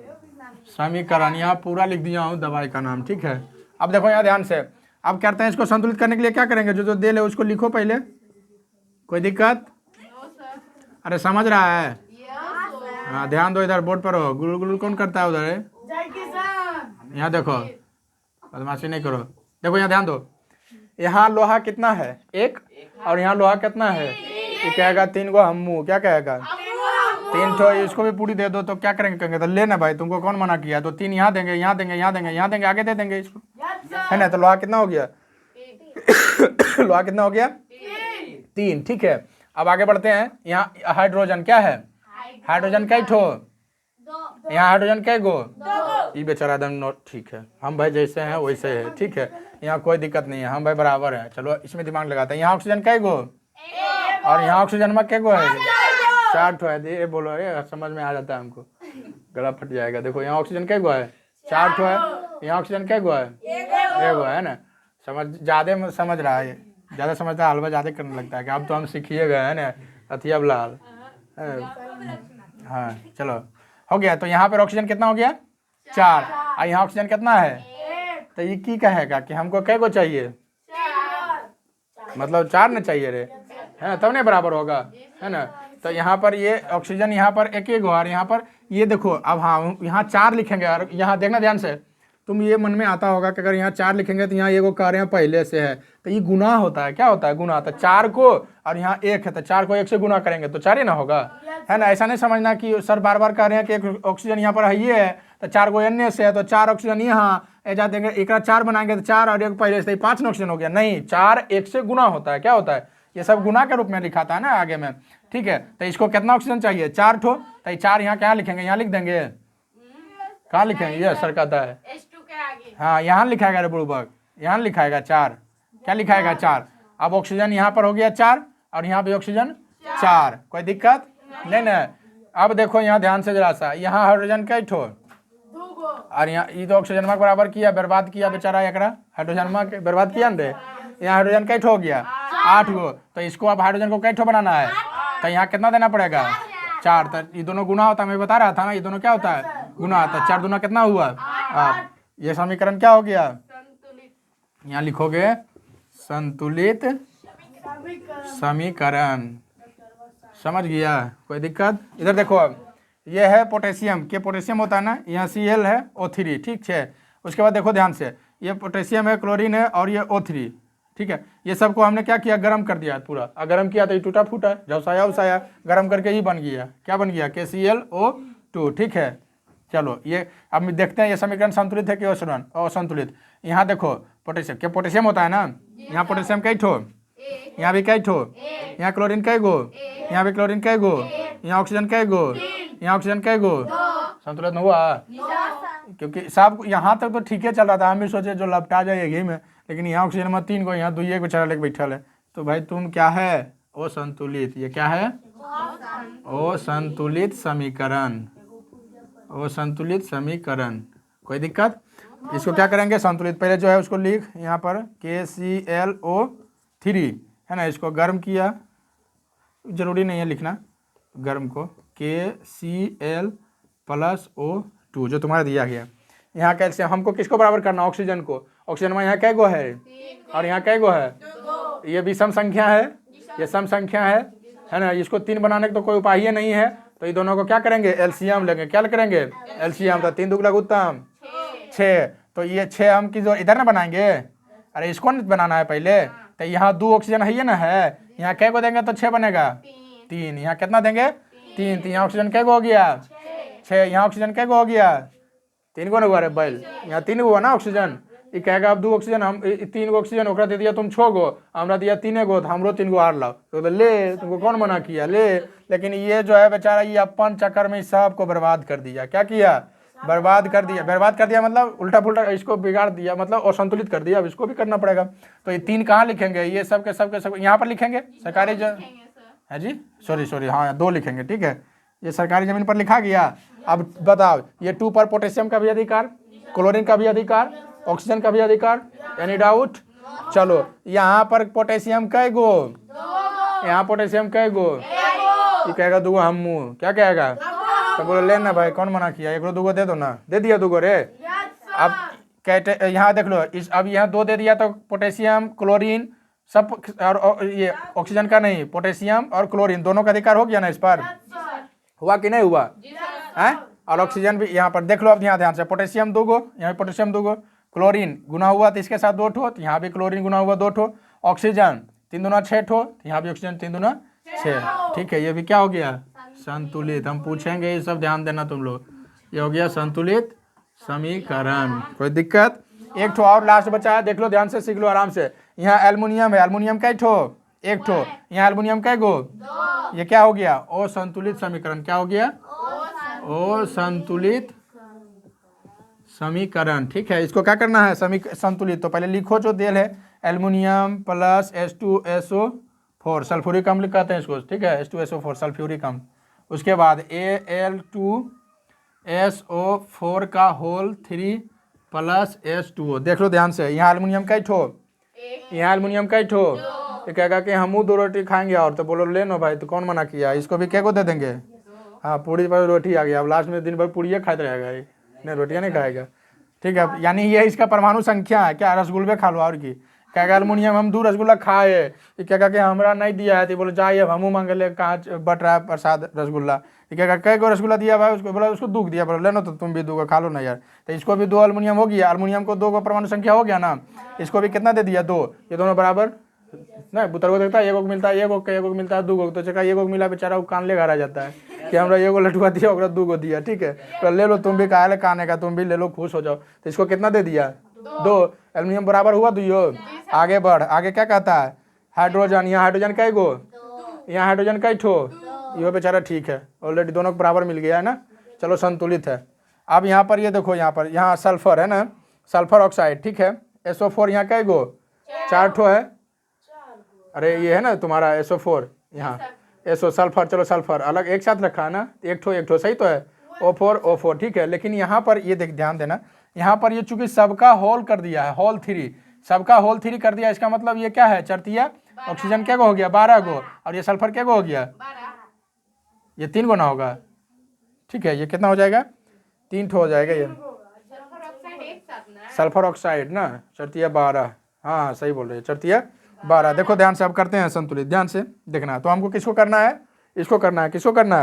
समीकरण। यहाँ पूरा लिख दिया हूँ दवाई का नाम, ठीक है? अब देखो यहाँ ध्यान से, अब क्या करते हैं इसको संतुलित करने के लिए क्या करेंगे? जो दे ले उसको लिखो पहले। कोई दिक्कत? अरे समझ रहा है? हाँ, ध्यान दो, इधर बोर्ड पर हो। गुलुल गुलुल कौन करता है उधर? यहाँ देखो, बदमाशी नहीं करो। देखो यहाँ ध्यान दो, यहाँ लोहा कितना है? 1। और यहाँ लोहा कितना है? ये कहेगा 3 गो हमू। क्या कहेगा? 3 ठो। इसको भी पूरी दे दो तो क्या करेंगे? कहेंगे तो लेना भाई, तुमको कौन मना किया? तो 3 यहाँ देंगे, यहाँ देंगे, यहाँ देंगे, यहाँ देंगे, आगे दे देंगे इसको, है ना? तो लोहा कितना हो गया? लोहा कितना हो गया? 3, ठीक है? अब आगे बढ़ते हैं। यहाँ हाइड्रोजन क्या है? हाइड्रोजन कै ठो? यहाँ हाइड्रोजन कै गो? ये बेचारा एकदम नोट, ठीक है? हम भाई जैसे हैं वैसे है, ठीक है? यहाँ कोई दिक्कत नहीं है, हम भाई बराबर है। चलो इसमें दिमाग लगाते हैं। यहाँ ऑक्सीजन कै गो? और यहाँ ऑक्सीजन में कै गो है? 4 ठो है। ये बोलो, अरे समझ में आ जाता है हमको, गला फट जाएगा। देखो यहाँ ऑक्सीजन कै गो है? 4 ठो है। यहाँ ऑक्सीजन कै गो है? 1 गो है ना? ज़्यादा समझ रहा है, ज़्यादा समझता है, हलवा ज़्यादा करने लगता है कि अब तो हम सीखिए गए है ना, अथिया लाल। हाँ चलो हो गया। तो यहाँ पर ऑक्सीजन कितना हो गया? 4। और यहाँ ऑक्सीजन कितना है? तो ये की कहेगा कि हमको कै गो चाहिए? मतलब 4 ना चाहिए रे, है ना? तब नहीं बराबर होगा, है ना? तो यहाँ पर ये ऑक्सीजन यहाँ पर 1 गो, और यहाँ पर ये देखो। अब हाँ, यहाँ 4 लिखेंगे, और यहाँ देखना ध्यान से, तुम ये मन में आता होगा कि अगर यहाँ 4 लिखेंगे तो यहाँ ये कह रहे हैं पहले से है, तो ये गुना होता है। क्या होता है? गुना। तो 4 को, और यहाँ 1 है, तो 4 को 1 से गुना करेंगे तो 4 ही ना होगा, है ना? ऐसा नहीं समझना कि सर बार बार कह रहे हैं कि एक ऑक्सीजन यहाँ पर है, ये है तो 4 को अन्य से है, तो 4 ऑक्सीजन यहाँ ऐसा देंगे, एक 4 बनाएंगे तो 4 और 1 पहले से 5 ऑक्सीजन हो गया। नहीं, 4 1 से गुना होता है। क्या होता है? ये सब गुना के रूप में लिखाता है ना आगे में, ठीक है? तो इसको कितना ऑक्सीजन चाहिए? 4 ठो। तो 4 यहाँ क्या लिखेंगे? यहाँ लिख देंगे। कहाँ लिखेंगे? ये सर कहता है हाँ, यहाँ लिखाएगा रे बुड़बक, यहाँ लिखाएगा 4। क्या लिखाएगा? 4। अब ऑक्सीजन यहाँ पर हो गया 4, और यहाँ भी ऑक्सीजन 4। कोई दिक्कत नहीं ना? अब देखो यहाँ ध्यान से जरा सा, यहाँ हाइड्रोजन कै ठो? और यहाँ ये तो ऑक्सीजन के बराबर किया, बर्बाद किया बेचारा एकरा, हाइड्रोजन के बर्बाद किया ना रे। यहाँ हाइड्रोजन कै ठो हो गया? 8 गो। तो इसको अब हाइड्रोजन को कै ठो बनाना है? तो यहाँ कितना देना पड़ेगा? 4। तो ये दोनों गुना होता है, मैं बता रहा था ना, ये दोनों क्या होता है? गुना होता है। 4 दूना कितना हुआ? 8। ये समीकरण क्या हो गया? यहाँ लिखोगे संतुलित समीकरण। समझ गया? कोई दिक्कत? इधर देखो, अब ये है पोटेशियम के, पोटेशियम होता है ना, यहाँ Cl है O3, ठीक है? उसके बाद देखो ध्यान से, ये पोटेशियम है, क्लोरीन है, और ये O3, ठीक है? ये सबको हमने क्या किया? गर्म कर दिया पूरा। गर्म किया तो ये टूटा फूटा, झवसाया उसाया, गर्म करके ही बन गया। क्या बन गया? KClO2, ठीक है? चलो ये अब देखते हैं ये समीकरण संतुलित है कि असंतुलित। यहाँ देखो पोटेशियम के, पोटेशियम होता है ना, यहाँ पोटेशियम कै ठो? यहाँ भी कै ठो? यहाँ क्लोरीन कै गो? यहाँ भी क्लोरीन कै गो? यहाँ ऑक्सीजन कै गो? यहाँ ऑक्सीजन कै गो? संतुलित हुआ? क्योंकि सब यहाँ तक तो ठीक है चल रहा था, हम भी सोचे जो लपटा जाएगी में, लेकिन यहाँ ऑक्सीजन में 3 गो, यहाँ 2 बेचारा लेके बैठा है। तो भाई तुम क्या है? असंतुलित। ये क्या है? असंतुलित समीकरण, असंतुलित समीकरण। कोई दिक्कत? इसको क्या करेंगे? संतुलित। पहले जो है उसको लिख यहाँ पर KClO3, है ना? इसको गर्म किया, जरूरी नहीं है लिखना गर्म को, KCl+O2 जो तुम्हारा दिया गया। यहाँ कैल्शियम हमको किसको बराबर करना? ऑक्सीजन को। ऑक्सीजन में यहाँ कै गो है? और यहाँ कै गो है? ये विषम संख्या है, ये सम संख्या है, है ना। इसको 3 बनाने का तो कोई उपाय ही नहीं है, तो ये दोनों को क्या करेंगे, एलसीएम लेंगे। क्या करेंगे, एलसीएम। तो 3 दुगुला उत्तम 6, तो ये 6 हम की जो इधर ना बनाएंगे, अरे इसको नहीं बनाना है पहले। तो यहाँ 2 ऑक्सीजन है ये ना है, यहाँ कै को देंगे तो 6 बनेगा, 3। यहाँ कितना देंगे, 3। तो यहाँ ऑक्सीजन कै को हो गया, 6। यहाँ ऑक्सीजन कै को हो गया, 3 को ना हुआ रे बैल, यहाँ 3 हुआ ना ऑक्सीजन। ये कहेगा अब 2 ऑक्सीजन, हम 3 गो ऑक्सीजन ओकरा दे दिया तुम 6 गो, हमरा दिया 3 गो, तो हमरो 3 गो आर लाओ। तो ले, तुमको कौन मना किया, ले। लेकिन ये जो है बेचारा, ये अपन चक्कर में सबको बर्बाद कर दिया। क्या किया, बर्बाद कर दिया। बर्बाद कर दिया मतलब उल्टा पुल्टा इसको बिगाड़ दिया, मतलब असंतुलित कर दिया। अब इसको भी करना पड़ेगा। तो ये 3 कहाँ लिखेंगे, ये सब के सब यहाँ पर लिखेंगे, सरकारी है जी, सॉरी हाँ 2 लिखेंगे, ठीक है। ये सरकारी जमीन पर लिखा गया। अब बताओ, ये 2 पर पोटेशियम का भी अधिकार, क्लोरीन का भी अधिकार, ऑक्सीजन का भी अधिकार, एनी डाउट। चलो यहाँ पर पोटेशियम कै गो, यहाँ पोटेशियम कै गो, ये कहेगा 2 हम, क्या कहेगा, तो बोलो लेना भाई, कौन मना किया, 1-2 दे दो ना, दे दिया 2 रे। अब कहते यहाँ देख लो, इस अब यहाँ 2 दे दिया, तो पोटेशियम क्लोरीन सब, और ये ऑक्सीजन का नहीं, पोटेशियम और क्लोरीन दोनों का अधिकार हो गया ना इस पर, हुआ कि नहीं हुआ है। और ऑक्सीजन भी यहाँ पर देख लो। अब यहाँ ध्यान से, पोटेशियम 2 गो, यहाँ पोटेशियम 2 गो, क्लोरीन गुना हुआ तो इसके साथ 2 ठो, तो यहाँ भी क्लोरीन गुना हुआ 2 ठो, ऑक्सीजन 3 दूना 6 ठो, तो यहाँ भी ऑक्सीजन 3 दूना 6, ठीक है। ये भी क्या हो गया, संतुलित। हम पूछेंगे, ये सब ध्यान देना तुम लोग। ये हो गया संतुलित समीकरण, कोई दिक्कत। एक ठो और लास्ट बचा है, देख लो ध्यान से, सीख लो आराम से। यहाँ एल्युमिनियम है, एल्युमिनियम कै ठो, 1 ठो। यहाँ एल्युमिनियम कै गो, ये क्या हो गया, असंतुलित समीकरण। क्या हो गया, असंतुलित समीकरण, ठीक है। इसको क्या करना है, संतुलित। तो पहले लिखो जो देल है, एल्युमिनियम प्लस H2SO4 सल्फ्यूरिक अम्ल कहते हैं इसको, ठीक है, H2SO4 सल्फ्यूरिक अम्ल। उसके बाद Al2SO4 का होल 3 प्लस H2O। देख लो ध्यान से, यहाँ एल्युमिनियम कै ठो, यहाँ एल्युमिनियम कै ठो, तो कहेगा कि हम 2 रोटी खाएंगे और, तो बोलो ले नो भाई, तो कौन मना किया। इसको भी क्या को दे देंगे, हाँ पूरी पर रोटी आ गया। अब लास्ट में दिन भर पूड़ियाँ खाते रहेगा, नहीं रोटियाँ नहीं खाएगा, ठीक है। यानी ये इसका परमाणु संख्या है, क्या रसगुल्ले खा लो और की। कहेगा एल्युमिनियम हम 2 रसगुल्ला खाए, ये कहेगा कि हमरा नहीं दिया है, तो बोलो जाइए अब हमू मांगे ले, कहाँ बट रहा है प्रसाद रसगुल्ला। ये कहेगा कै गो रसगुल्ला दिया भाई, उसको बोला उसको 2 दिया, बोलो लेनो तो तुम भी 2 को खा लो ना यार। तो इसको भी 2 एल्युमिनियम हो गया, एल्युमिनियम को 2 को परमाणु संख्या हो गया ना, इसको भी कितना दे दिया, 2। ये दोनों बराबर नहीं, बुतर को देखता है 1 को मिलता है, 1 को मिलता है 2 को, तो चका 1 को मिला बेचारा, वो कान ले घर आ जाता है कि हमरा 1 लटुआ दिया, ओकरा 2 को दिया, ठीक है। तो ले लो तुम भी, कहा ले काने का, तुम भी ले लो, खुश हो जाओ। तो इसको कितना दे दिया, 2। एल्युमिनियम बराबर हुआ 2। आगे बढ़, आगे क्या कहता है, हाइड्रोजन। यहाँ हाइड्रोजन कै गो, यहाँ हाइड्रोजन कै ठो, ये बेचारा ठीक है, ऑलरेडी दोनों को बराबर मिल गया है ना, चलो संतुलित है। अब यहाँ पर ये देखो, यहाँ पर यहाँ सल्फर है ना, सल्फर ऑक्साइड, ठीक है। SO4 यहाँ कै गो, 4 ठो है, अरे ये है ना तुम्हारा SO4, यहाँ SO सल्फर, चलो सल्फर अलग एक साथ रखा है ना, 1 ठो सही तो है, O4, ठीक है। लेकिन यहाँ पर ये देख ध्यान देना, यहाँ पर ये चूंकि सबका होल कर दिया है, होल 3, सबका होल 3 कर दिया, इसका मतलब ये क्या है, चरतिया ऑक्सीजन क्या गो हो गया, 12 गो, और ये सल्फर क्या गो हो गया, ये 3 गो ना होगा, ठीक है। ये कितना हो जाएगा, 3 ठो हो जाएगा ये सल्फर ऑक्साइड ना, चरतिया 12, हाँ सही बोल रहे हैं, चरतिया 12। देखो ध्यान से, अब करते हैं संतुलित, ध्यान से देखना। तो हमको किसको करना है, इसको करना है, किसको करना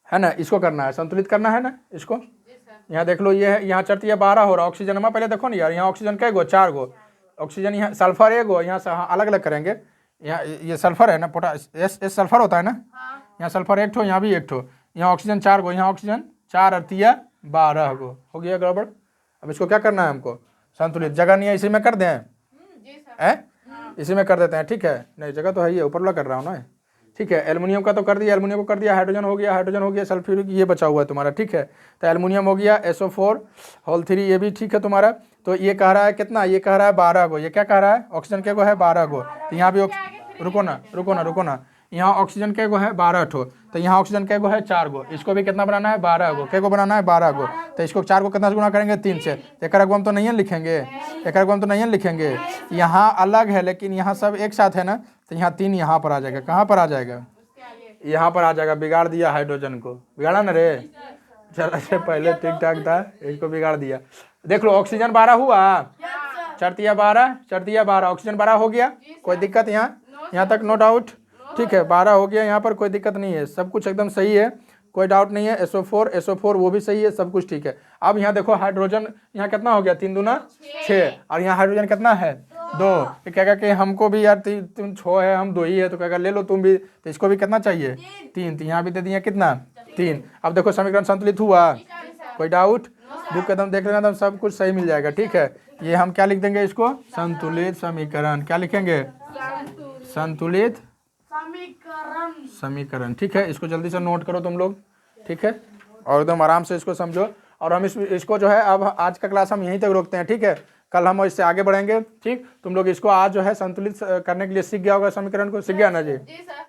है ना, इसको करना है, संतुलित करना है ना इसको। यहाँ देख लो, ये है, यहाँ चरतिया 12 हो रहा, ऑक्सीजन में पहले देखो ना यार, यहाँ ऑक्सीजन कै गो, 4 गो ऑक्सीजन, यहाँ सल्फर 1 गो, यहाँ से अलग अलग करेंगे। यहाँ ये सल्फर है ना, एस सल्फर होता है ना, यहाँ सल्फर 1 ठो, यहाँ भी 1 ठो, यहाँ ऑक्सीजन 4 गो, यहाँ ऑक्सीजन 4 और 12 गो, हो गया गड़बड़। अब इसको क्या करना है हमको, संतुलित। जगह नहीं है, इसी में कर दें, इसी में कर देते हैं, ठीक है। नहीं जगह तो है, ये ऊपर वाला कर रहा हूँ ना, ठीक है। एल्युमिनियम का तो कर दिया, एल्युमिनियम को कर दिया, हाइड्रोजन हो गया, सल्फ्यूरिक ये बचा हुआ है तुम्हारा, ठीक है। तो एल्युमिनियम हो गया, SO4 होल 3, ये भी ठीक है तुम्हारा। तो ये कह रहा है कितना, ये कह रहा है 12 गो, ये क्या कह रहा है, ऑक्सीजन के गो है 12 गो, तो यहाँ भी रुको ना, यहाँ ऑक्सीजन के गो है 12 ठो, तो यहाँ ऑक्सीजन के गो है 4 गो, इसको भी कितना बनाना है, 12 गो, के गो बनाना है 12 गो। तो इसको 4 को कितना से गुना करेंगे, 3 से। एक को हम तो नहीं लिखेंगे, यहाँ अलग है, लेकिन यहाँ सब एक साथ है ना, तो यहाँ 3 यहाँ पर आ जाएगा, कहाँ पर आ जाएगा, यहाँ पर आ जाएगा। बिगाड़ दिया हाइड्रोजन को, बिगाड़ा ना रे, चल से पहले ठीक ठाक था, इसको बिगाड़ दिया। देख लो ऑक्सीजन 12 हुआ, चरतिया 12, ऑक्सीजन 12 हो गया, कोई दिक्कत यहाँ तक, नो डाउट, ठीक है 12 हो गया, यहाँ पर कोई दिक्कत नहीं है, सब कुछ एकदम सही है, कोई डाउट नहीं है। SO4 वो भी सही है, सब कुछ ठीक है। अब यहाँ देखो हाइड्रोजन यहाँ कितना हो गया, 3 दूना 6, और यहाँ हाइड्रोजन कितना है 2। ये कहेगा कि हमको भी यार तुम 6 है हम 2 ही है, तो कहेगा ले लो तुम भी, तो इसको भी कितना चाहिए 3, तो यहाँ भी दे दिया कितना 3। अब देखो समीकरण संतुलित हुआ, कोई डाउट, बुक कदम देख लेना तो सब कुछ सही मिल जाएगा। ठीक है, ये हम क्या लिख देंगे इसको, संतुलित समीकरण, क्या लिखेंगे, संतुलित समीकरण। ठीक है, इसको जल्दी से नोट करो तुम लोग, ठीक है, और एकदम आराम से इसको समझो। और हम इसको जो है अब आज का क्लास हम यहीं तक रोकते हैं। ठीक है, कल हम इससे आगे बढ़ेंगे। ठीक, तुम लोग इसको आज जो है संतुलित करने के लिए सीख गया होगा, समीकरण को सीख गया ना जी,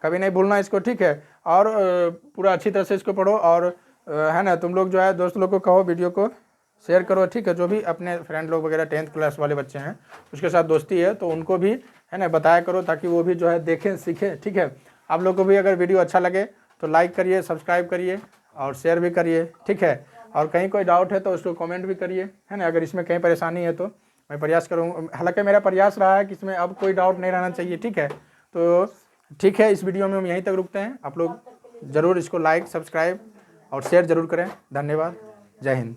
कभी नहीं भूलना इसको। ठीक है, और पूरा अच्छी तरह से इसको पढ़ो, और है ना, तुम लोग जो है दोस्त लोग को कहो वीडियो को शेयर करो। ठीक है, जो भी अपने फ्रेंड लोग वगैरह 10th क्लास वाले बच्चे हैं उसके साथ दोस्ती है तो उनको भी है ना बताया करो, ताकि वो भी जो है देखें सीखें। ठीक है, आप लोग को भी अगर वीडियो अच्छा लगे तो लाइक करिए, सब्सक्राइब करिए और शेयर भी करिए। ठीक है, और कहीं कोई डाउट है तो उसको कमेंट भी करिए, है ना। अगर इसमें कहीं परेशानी है तो मैं प्रयास करूँगा, हालांकि मेरा प्रयास रहा है कि इसमें अब कोई डाउट नहीं रहना चाहिए। ठीक है, तो ठीक है, इस वीडियो में हम यहीं तक रुकते हैं। आप लोग ज़रूर इसको लाइक, सब्सक्राइब और शेयर ज़रूर करें। धन्यवाद, जय हिंद।